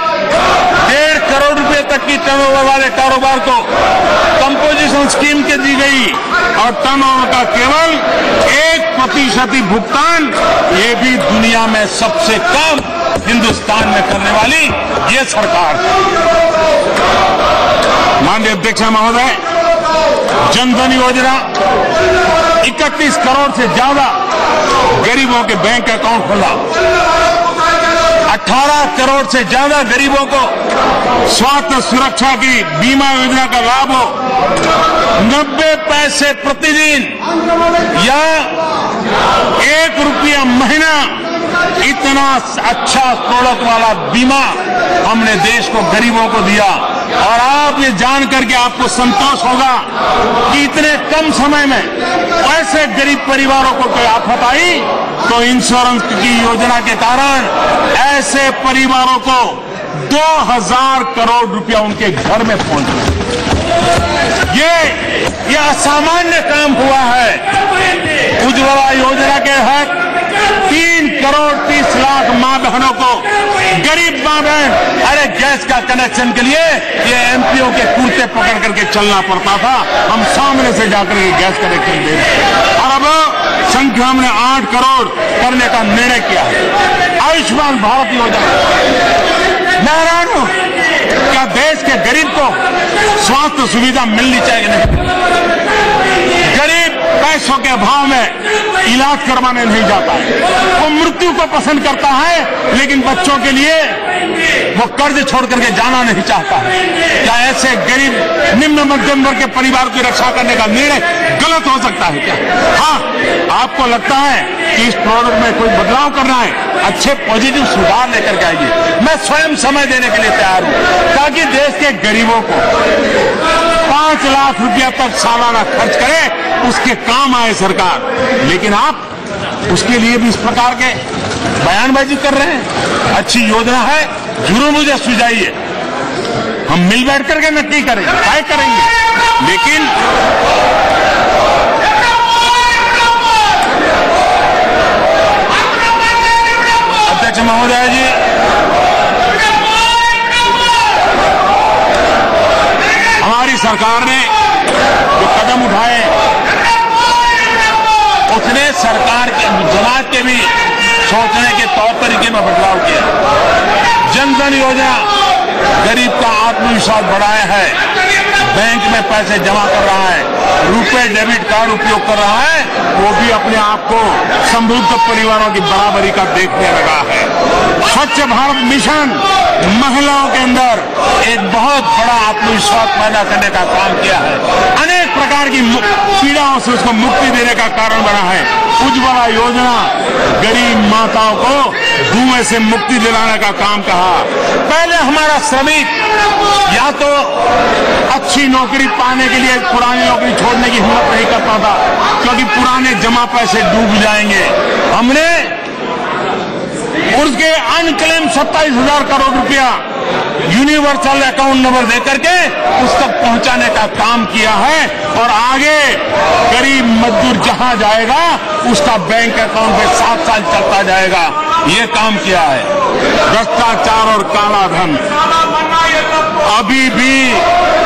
1.5 करोड़ रुपए तक की टर्नओवर वाले कारोबार को कंपोजिशन स्कीम के दी गई और टर्नओवर का केवल 1% ही भुगतान, ये भी दुनिया में सबसे कम हिंदुस्तान में करने वाली ये सरकार। माननीय अध्यक्ष महोदय, जनधन योजना 31 करोड़ से ज्यादा गरीबों के बैंक अकाउंट खोला। 18 करोड़ से ज्यादा गरीबों को स्वास्थ्य सुरक्षा की बीमा योजना का लाभ हो। 90 पैसे प्रतिदिन या 1 रुपया महीना, इतना अच्छा प्रोडक्ट वाला बीमा हमने देश को गरीबों को दिया। और आप ये जान करके आपको संतोष होगा कि इतने कम समय में ऐसे गरीब परिवारों को कोई आफत आई तो इंश्योरेंस की योजना के कारण ऐसे परिवारों को 2000 करोड़ रुपया उनके घर में पहुंचा। ये असामान्य काम हुआ है। उज्ज्वला योजना के तहत 3 करोड़ 30 लाख मां बहनों को, गरीब मां बहन, अरे गैस का कनेक्शन के लिए ये MPO के कुर्ते पकड़ करके चलना पड़ता था, हम सामने से जाकर के गैस कनेक्शन दे रहे। और अब संख्या हमने 8 करोड़ करने का निर्णय किया है। आयुष्मान भारत योजना, मैं हैरान हूं, क्या देश के गरीब को स्वास्थ्य सुविधा मिलनी चाहिए नहीं? गरीब पैसों के अभाव में इलाज करवाने नहीं जाता है, वो मृत्यु को पसंद करता है, लेकिन बच्चों के लिए वो कर्ज छोड़ करके जाना नहीं चाहता है। क्या ऐसे गरीब निम्न मध्यम वर्ग के परिवार की रक्षा करने का निर्णय गलत हो सकता है क्या? हाँ, आपको लगता है कि इस प्रोडक्ट में कोई बदलाव करना है, अच्छे पॉजिटिव सुधार लेकर के आइए। मैं स्वयं समय देने के लिए तैयार हूं ताकि देश के गरीबों को 5 लाख रुपया तक सालाना खर्च करे, उसके काम आए सरकार। लेकिन आप उसके लिए भी इस प्रकार के बयानबाजी कर रहे हैं। अच्छी योजना है, जरूर मुझे सुझाइए, हम मिल बैठ करके नक्की करेंगे, तय करेंगे। लेकिन अध्यक्ष महोदय जी, हमारी सरकार ने जो कदम उठाए उसने सरकार के समाज के भी सोचने के तौर तरीके में बदलाव किया। जनधन योजना गरीब का आत्मविश्वास बढ़ाया है, बैंक में पैसे जमा कर रहा है, रुपए डेबिट कार्ड उपयोग कर रहा है, वो भी अपने आप को समृद्ध परिवारों की बराबरी का देखने लगा है। स्वच्छ भारत मिशन महिलाओं के अंदर एक बहुत बड़ा आत्मविश्वास पैदा करने का काम किया है। अनेक प्रकार की पीड़ाओं से उसको मुक्ति देने का कारण बना है। उज्ज्वला योजना गरीब माताओं को धुएं से मुक्ति दिलाने का काम कहा। पहले हमारा श्रमिक या तो अच्छी नौकरी पाने के लिए पुरानी नौकरी छोड़ने की हिम्मत नहीं करता था क्योंकि पुराने जमा पैसे डूब जाएंगे। हमने उसके अनक्लेम 27,000 करोड़ रुपया यूनिवर्सल अकाउंट नंबर देकर के उस तक पहुंचाने का काम किया है। और आगे गरीब मजदूर जहां जाएगा उसका बैंक अकाउंट में 7 साल चलता जाएगा। ये काम किया है। भ्रष्टाचार और काला धन, अभी भी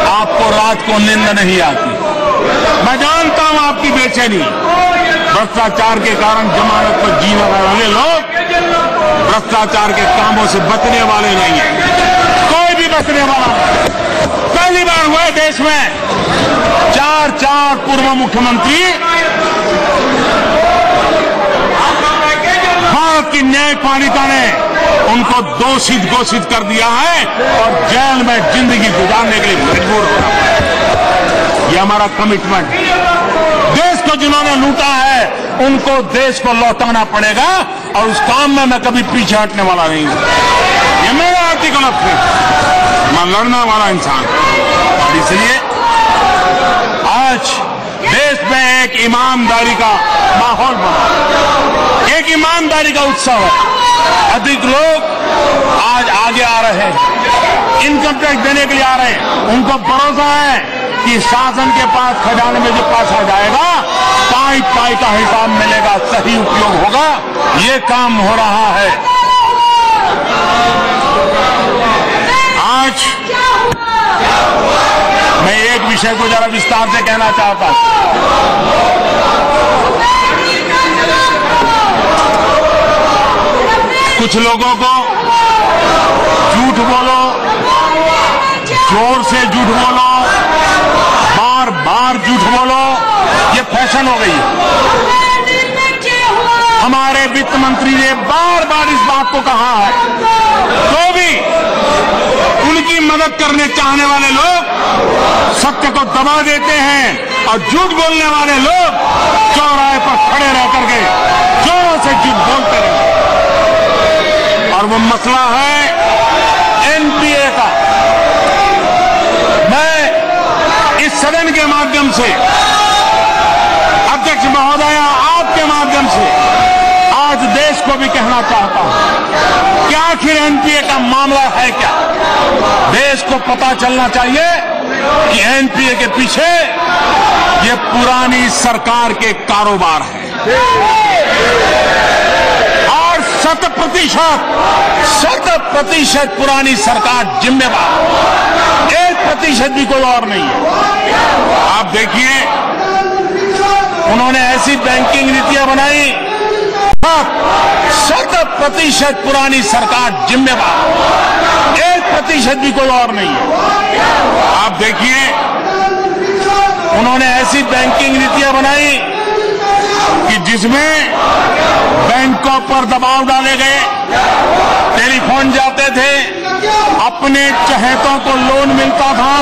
आपको रात को नींद नहीं आती। मैं जानता हूं आपकी बेचैनी। भ्रष्टाचार के कारण जमानत पर जीने वाले लोग भ्रष्टाचार के कामों से बचने वाले नहीं है। कोई भी बचने वाला नहीं। पहली बार हुआ देश में 4 पूर्व मुख्यमंत्री भारत की न्यायपालिका ने उनको दोषित घोषित कर दिया है और जेल में जिंदगी गुजारने के लिए मजबूर होना पड़ा। ये हमारा कमिटमेंट। देश को जिन्होंने लूटा है उनको देश को लौटाना पड़ेगा और उस काम में मैं कभी पीछे हटने वाला नहीं हूं। ये मेरा आर्टिकल है। मैं लड़ने वाला इंसान। और इसलिए आज देश में एक ईमानदारी का माहौल बना, एक ईमानदारी का उत्सव है। अधिक लोग आज आगे आ रहे हैं, इनकम टैक्स देने के लिए आ रहे हैं। उनको भरोसा है कि शासन के पास खजाने में जो पैसा जाएगा पाई का हिसाब मिलेगा, सही उपयोग होगा। ये काम हो रहा है। आज मैं एक विषय को जरा विस्तार से कहना चाहता हूं। कुछ लोगों को झूठ बोलो, जोर से झूठ बोलो, बार बार झूठ बोलो, ये फैशन हो गई है। हमारे वित्त मंत्री ने बार बार इस बात को कहा है, तो भी उनकी मदद करने चाहने वाले लोग सत्य को दबा देते हैं और झूठ बोलने वाले लोग चौराहे पर खड़े रह करके जोरों से झूठ बोलते रहे। और वो मसला है एनपीए का। मैं इस सदन के माध्यम से अध्यक्ष महोदया आपके माध्यम से आज देश को भी कहना चाहता हूं कि आखिर एनपीए का मामला है क्या। देश को पता चलना चाहिए कि एनपीए के पीछे ये पुरानी सरकार के कारोबार है और 100% पुरानी सरकार जिम्मेवार, 1% भी कोई और नहीं है। आप देखिए उन्होंने ऐसी बैंकिंग नीतियां बनाई, 100% पुरानी सरकार जिम्मेवार, 1% भी कोई और नहीं है। आप देखिए उन्होंने ऐसी बैंकिंग नीतियां बनाई कि जिसमें बैंकों पर दबाव डाले गए, टेलीफोन जाते थे, अपने चहेतों को लोन मिलता था,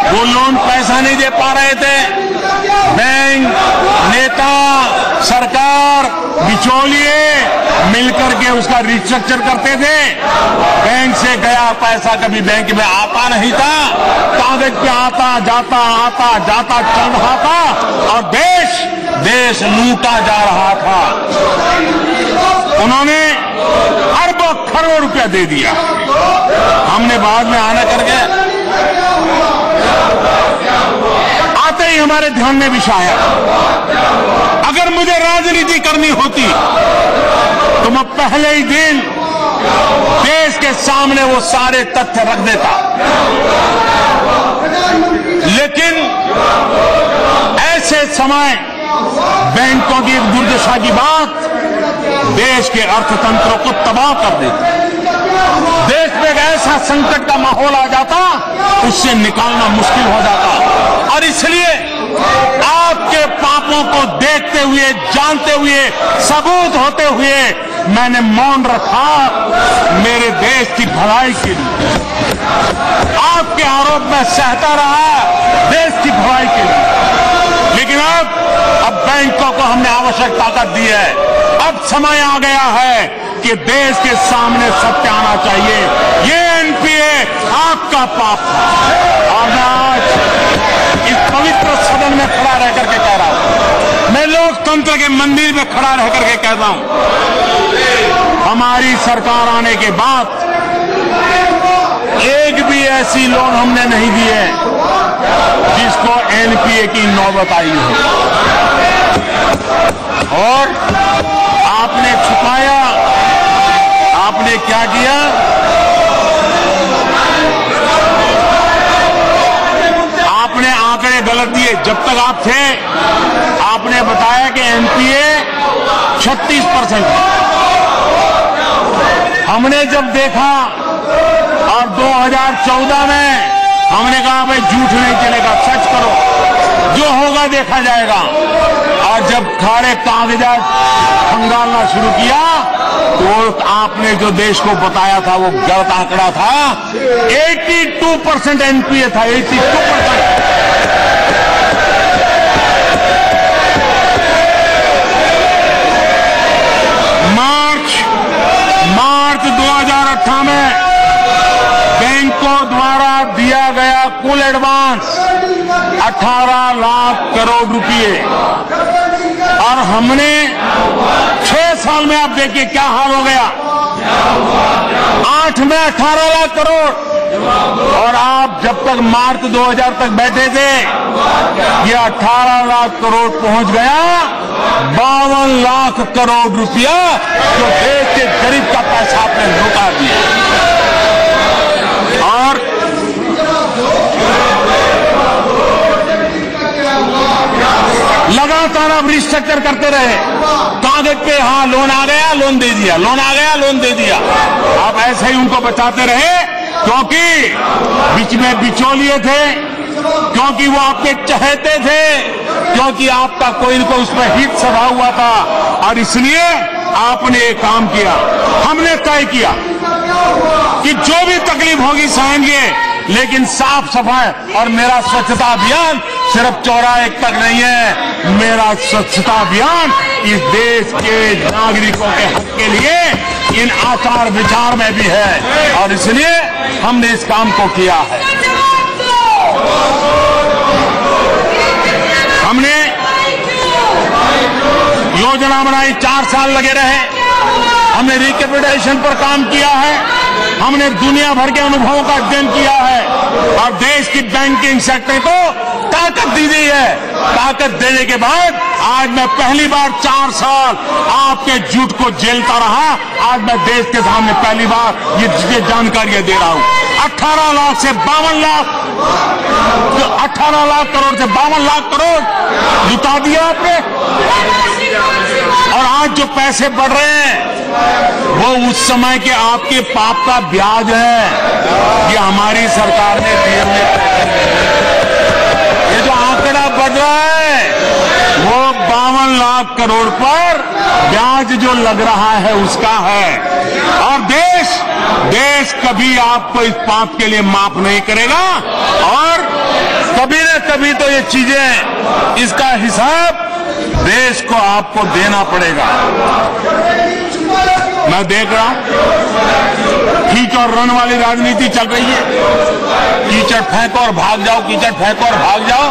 वो लोन पैसा नहीं दे पा रहे थे, बैंक, नेता, सरकार, बिचौलिए मिलकर के उसका रिस्ट्रक्चर करते थे। बैंक से गया पैसा कभी बैंक में आता नहीं था, कागज पे आता जाता चल रहा था और देश लूटा जा रहा था। उन्होंने अरबों खरबों रुपया दे दिया। हमने बाद में आना करके आते ही हमारे ध्यान में बिछाया। अगर मुझे राजनीति करनी होती तो मैं पहले ही दिन देश के सामने वो सारे तथ्य रख देता, लेकिन ऐसे समय बैंकों की एक दुर्दशा की बात देश के अर्थतंत्र को तबाह कर देती। देश में एक ऐसा संकट का माहौल आ जाता, उससे निकालना मुश्किल हो जाता। और इसलिए आपके पापों को देखते हुए, जानते हुए, सबूत होते हुए मैंने मौन रखा मेरे देश की भलाई के लिए। आपके आरोप में सहता रहा देश की भलाई के लिए। लेकिन अब बैंकों को हमने आवश्यक ताकत दी है। अब समय आ गया है कि देश के सामने सत्य आना चाहिए। ये एनपीए आपका पाप था। और मैं आज इस पवित्र सदन में खड़ा रह करके कह रहा हूं, मैं लोकतंत्र के मंदिर में खड़ा रह करके कहता हूं, हम हमारी सरकार आने के बाद एक भी ऐसी लोन हमने नहीं दी है जिसको एनपीए की नौबत आई हो। और आपने छुपाया, आपने क्या किया? आपने आंकड़े गलत दिए। जब तक आप थे आपने बताया कि एनपीए 36% है। हमने जब देखा और 2014 में हमने कहा भाई झूठ नहीं चलेगा, सच करो, जो होगा देखा जाएगा। और जब खारे कागजात खंगालना शुरू किया तो आपने जो देश को बताया था वो गलत आंकड़ा था। 82% एनपीए था, 82%। मार्च 2018 में बैंकों द्वारा दिया गया कुल एडवांस 18 लाख करोड़ रुपए, और हमने 6 साल में आप देखिए क्या हाल हो गया। 8 में 18 लाख करोड़, और आप जब तक मार्च 2000 तक बैठे थे ये 18 लाख करोड़ पहुंच गया 52 लाख करोड़ रुपया, जो देश के गरीब का पैसा आपने लुटा दिया। और लगातार आप रिस्ट्रक्चर करते रहे, कागज पे हाँ लोन आ गया लोन दे दिया, लोन आ गया लोन दे दिया। आप ऐसे ही उनको बचाते रहे क्योंकि बीच में बिचौलिए थे, क्योंकि वो आपके चहेते थे, क्योंकि आपका कोई न कोई उसमें हित सभा हुआ था। और इसलिए आपने एक काम किया, हमने तय किया कि जो भी तकलीफ होगी सहेंगे, लेकिन साफ सफाई। और मेरा स्वच्छता अभियान सिर्फ चौराहे तक नहीं है, मेरा स्वच्छता अभियान इस देश के नागरिकों के हक के लिए इन आचार विचार में भी है, और इसलिए हमने इस काम को किया है। हमने योजना बनाई, 4 साल लगे रहे, हमने रिकैपिटलाइजेशन पर काम किया है, हमने दुनिया भर के अनुभवों का अध्ययन किया है, और देश की बैंकिंग सेक्टर को ताकत दी गई है। ताकत देने के बाद आज मैं पहली बार 4 साल आपके झूठ को झेलता रहा, आज मैं देश के सामने पहली बार ये जानकारियां दे रहा हूं। 18 लाख से 52 लाख, 18 लाख करोड़ से 52 लाख करोड़ लुटा दिया आपने। और आज जो पैसे बढ़ रहे हैं वो उस समय के आपके पाप का ब्याज है। ये हमारी सरकार ने दिए हुए, ये जो आंकड़ा बढ़ रहा है वो 52 लाख करोड़ पर ब्याज जो लग रहा है उसका है। और देश कभी आपको इस पाप के लिए माफ नहीं करेगा, और कभी न कभी तो ये चीजें, इसका हिसाब देश को आपको देना पड़ेगा। मैं देख रहा हूं खींच और रन वाली राजनीति चल रही है। कीचड़ फेंको और भाग जाओ, कीचड़ फेंको और भाग जाओ।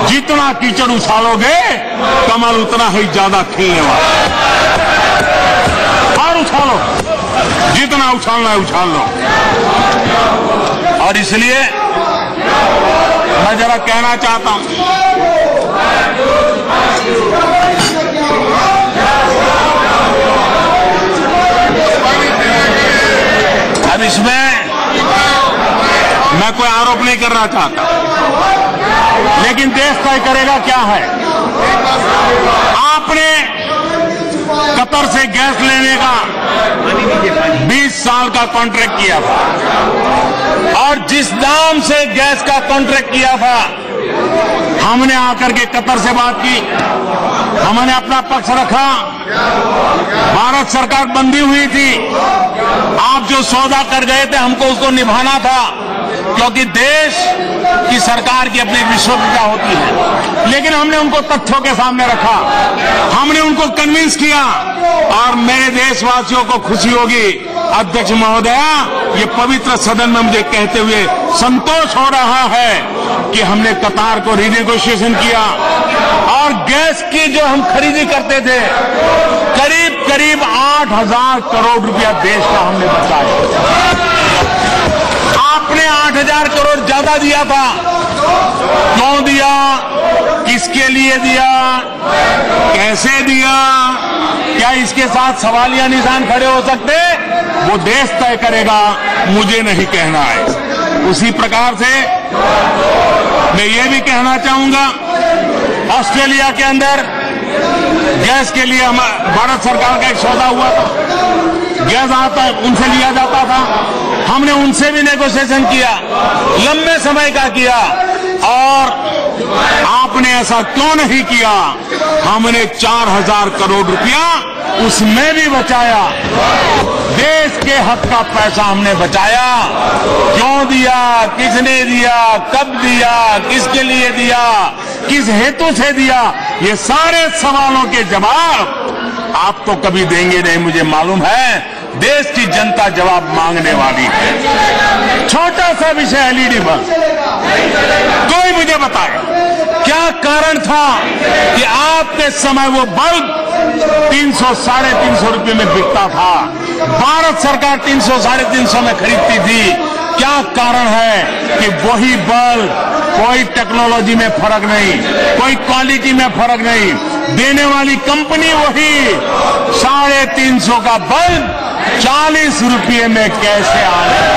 जितना कीचड़ उछालोगे कमल उतना ही ज्यादा खिलने वाला। और उछालो, जितना उछालना है उछाल लो। और इसलिए मैं जरा कहना चाहता हूं, अब इसमें मैं कोई आरोप नहीं करना चाहता, लेकिन देश तय करेगा क्या है। आपने कतर से गैस लेने का 20 साल का कॉन्ट्रैक्ट किया था, और जिस दाम से गैस का कॉन्ट्रैक्ट किया था, हमने आकर के कतर से बात की, हमने अपना पक्ष रखा। भारत सरकार बंदी हुई थी, आप जो सौदा कर गए थे हमको उसको निभाना था, क्योंकि देश की सरकार की अपनी विश्वसनीयता होती है। लेकिन हमने उनको तथ्यों के सामने रखा, हमने उनको कन्विंस किया, और मेरे देशवासियों को खुशी होगी अध्यक्ष महोदया, ये पवित्र सदन में मुझे कहते हुए संतोष हो रहा है कि हमने कतार को रिनेगोशिएशन किया और गैस की जो हम खरीदी करते थे करीब करीब 8,000 करोड़ रुपया देश का हमने बचाया। आपने 8,000 करोड़ ज्यादा दिया था, क्यों दिया, किसके लिए दिया, कैसे दिया, क्या इसके साथ सवालिया निशान खड़े हो सकते, वो देश तय करेगा, मुझे नहीं कहना है। उसी प्रकार से मैं ये भी कहना चाहूंगा, ऑस्ट्रेलिया के अंदर गैस के लिए भारत सरकार का एक सौदा हुआ था, गैस आता उनसे लिया जाता था, हमने उनसे भी नेगोशिएशन किया, लंबे समय का किया, और आपने ऐसा क्यों नहीं किया, हमने 4,000 करोड़ रुपया उसमें भी बचाया, देश के हक का पैसा हमने बचाया। क्यों दिया, किसने दिया, कब दिया, किसके लिए दिया, किस हेतु से दिया, ये सारे सवालों के जवाब आप तो कभी देंगे नहीं, मुझे मालूम है। देश की जनता जवाब मांगने वाली है। छोटा सा विषय एलईडी बल्ब, कोई मुझे बताए क्या कारण था कि आपके समय वो बल्ब 300 साढ़े 300 रुपये में बिकता था, भारत सरकार 300 साढ़े 300 में खरीदती थी। क्या कारण है कि वही बल्ब, कोई टेक्नोलॉजी में फर्क नहीं, कोई क्वालिटी में फर्क नहीं, देने वाली कंपनी वही, 350 का बल्ब 40 रुपये में कैसे आ गया?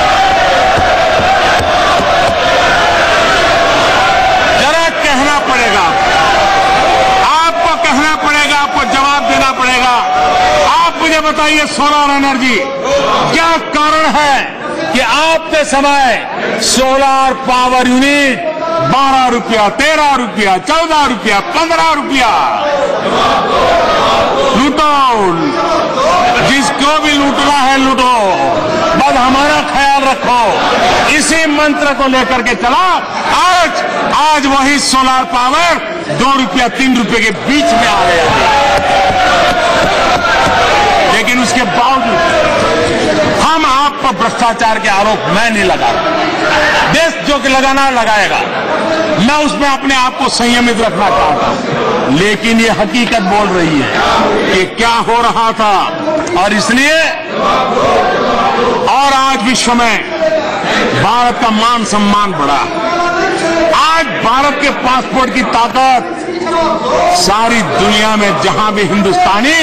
जरा कहना पड़ेगा, आपको कहना पड़ेगा, आपको जवाब देना पड़ेगा। आप मुझे बताइए, सोलर एनर्जी, क्या कारण है कि आपके समय सोलर पावर यूनिट 12 रुपया, 13 रुपया, 14 रुपया, 15 रुपया, लूटो, जिसको भी लूटना है लूटो, बस हमारा ख्याल रखो। इसी मंत्र को लेकर के चला, आज वही सोलर पावर 2 रुपया 3 रुपये के बीच में आ गया, लेकिन उसके बावजूद हम आप पर भ्रष्टाचार के आरोप मैं नहीं लगा रहा, देश जो कि लगाना लगाएगा, मैं उसमें अपने आप को संयमित रखना चाहता हूं, लेकिन ये हकीकत बोल रही है कि क्या हो रहा था, और इसलिए और आज विश्व में भारत का मान सम्मान बढ़ा। आज भारत के पासपोर्ट की ताकत सारी दुनिया में जहां भी हिंदुस्तानी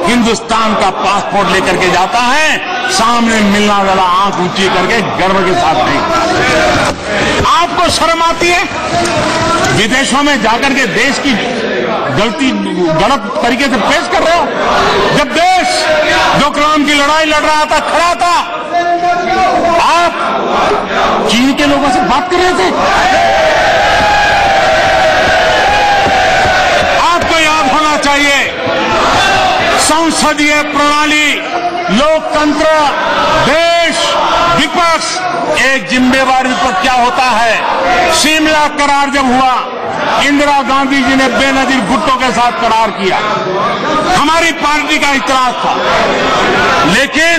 हिंदुस्तान का पासपोर्ट लेकर के जाता है, सामने मिलना वाला आंख ऊंची करके गर्व के साथ नहीं। आपको शर्म आती है विदेशों में जाकर के देश की गलत तरीके से पेश कर रहे हो? जब देश डोकलाम की लड़ाई लड़ रहा था, खड़ा था, आप चीन के लोगों से बात कर रहे थे। आपको याद होना चाहिए, संसदीय प्रणाली, लोकतंत्र, देश, विपक्ष, एक जिम्मेवारी पर क्या होता है। शिमला करार जब हुआ, इंदिरा गांधी जी ने बेनजीर भुट्टो के साथ करार किया, हमारी पार्टी का इतराज था, लेकिन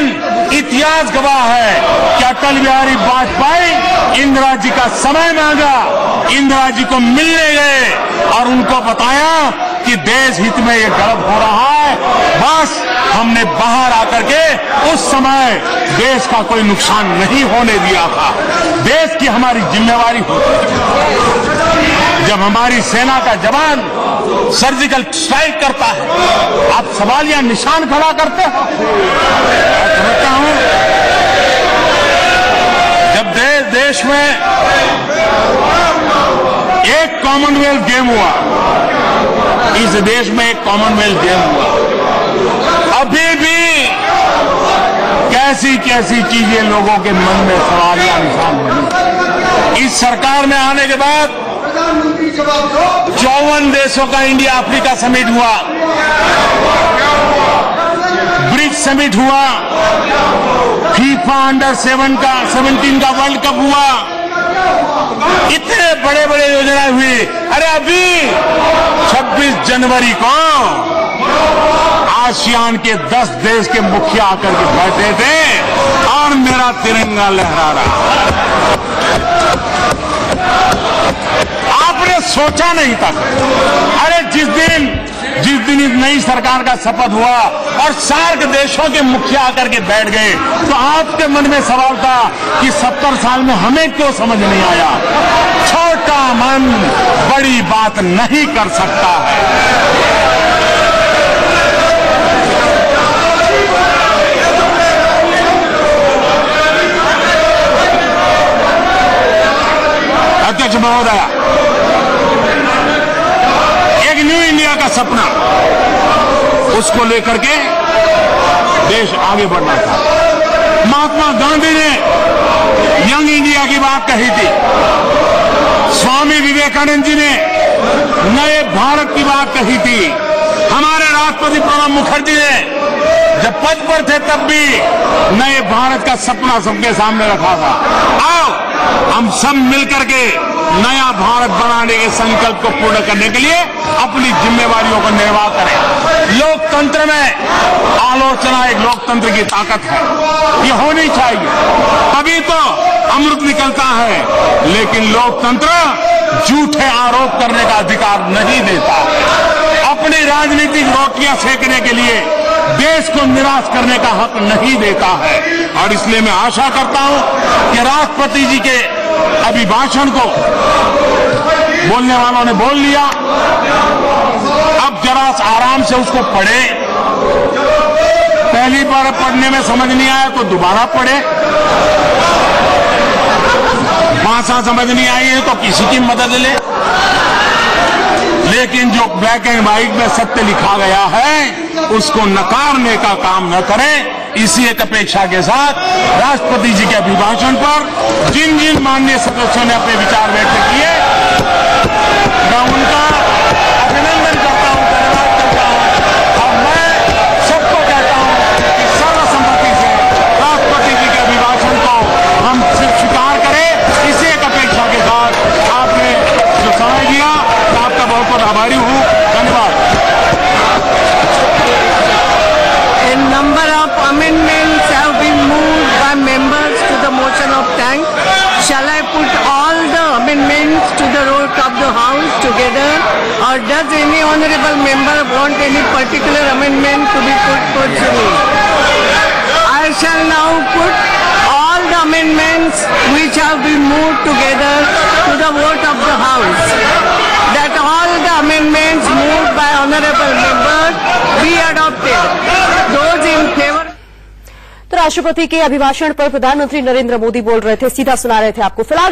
इतिहास गवाह है कि अटल बिहारी वाजपेयी इंदिरा जी का समय मांगा, इंदिरा जी को मिलने गए और उनको बताया कि देश हित में ये गलत हो रहा है। बस हमने बाहर आकर के उस समय देश का कोई नुकसान नहीं होने दिया था। देश की हमारी जिम्मेवारी होती है। जब हमारी सेना का जवान सर्जिकल स्ट्राइक करता है, आप सवालिया निशान खड़ा करते हो। मैं समझता हूं जब देश में एक कॉमनवेल्थ गेम हुआ, इस देश में एक कॉमनवेल्थ गेम हुआ, अभी भी कैसी कैसी चीजें लोगों के मन में सवालिया निशान बनी। इस सरकार में आने के बाद 54 देशों का इंडिया अफ्रीका समिट हुआ, ब्रिक्स समिट हुआ, फीफा अंडर 17 का वर्ल्ड कप हुआ, इतने बड़े बड़े योजनाएं हुई। अरे अभी 26 जनवरी को आसियान के 10 देश के मुखिया आकर के बैठे थे और मेरा तिरंगा लहरा रहा। आपने सोचा नहीं था। अरे जिस दिन इस नई सरकार का शपथ हुआ और सार्क देशों के मुखिया आकर के बैठ गए, तो आपके मन में सवाल था कि 70 साल में हमें क्यों समझ नहीं आया। छोटा मन बड़ी बात नहीं कर सकता है। अध्यक्ष महोदय, एक न्यू इंडिया का सपना, उसको लेकर के देश आगे बढ़ना था। महात्मा गांधी ने यंग इंडिया की बात कही थी। स्वामी विवेकानंद जी ने नए भारत की बात कही थी। हमारे राष्ट्रपति प्रणब मुखर्जी ने जब पद पर थे तब भी नए भारत का सपना सबके सामने रखा था। आओ हम सब मिलकर के नया भारत बनाने के संकल्प को पूर्ण करने के लिए अपनी जिम्मेवारियों को निर्वाह करें। लोकतंत्र में आलोचना एक लोकतंत्र की ताकत है, ये होनी चाहिए, तभी तो अमृत निकलता है। लेकिन लोकतंत्र झूठे आरोप करने का अधिकार नहीं देता। अपनी राजनीतिक रोटियां सेकने के लिए देश को निराश करने का हक नहीं देता है। और इसलिए मैं आशा करता हूं कि राष्ट्रपति जी के अभिभाषण को बोलने वालों ने बोल लिया, अब जरा आराम से उसको पढ़े। पहली बार पढ़ने में समझ नहीं आया तो दोबारा पढ़े। भाषा समझ नहीं आई है तो किसी की मदद ले। लेकिन जो ब्लैक एंड व्हाइट में सत्य लिखा गया है उसको नकारने का काम न करें। इसी एक अपेक्षा के साथ राष्ट्रपति जी के अभिभाषण पर जिन जिन माननीय सदस्यों ने अपने विचार व्यक्त किए, मैं उनका अभिनंदन करता हूं, धन्यवाद करता हूं। और मैं सबको कहता हूं कि सर्वसम्मति से राष्ट्रपति जी के अभिभाषण को हम स्वीकार करें। इसी एक अपेक्षा के साथ आपने जो समय दिया, मैं आपका बहुत बहुत आभारी हूं। धन्यवाद। A number of amendments have been moved by members to the motion of thanks. Shall I put all the amendments to the vote of the House together, or does any honourable member want any particular amendment to be put forward? I shall now put all the amendments which have been moved together to the vote of the House. That all the amendments moved by honourable members be adopted. Those in favor. तो राष्ट्रपति के अभिभाषण पर प्रधानमंत्री नरेंद्र मोदी बोल रहे थे, सीधा सुना रहे थे आपको। फिलहाल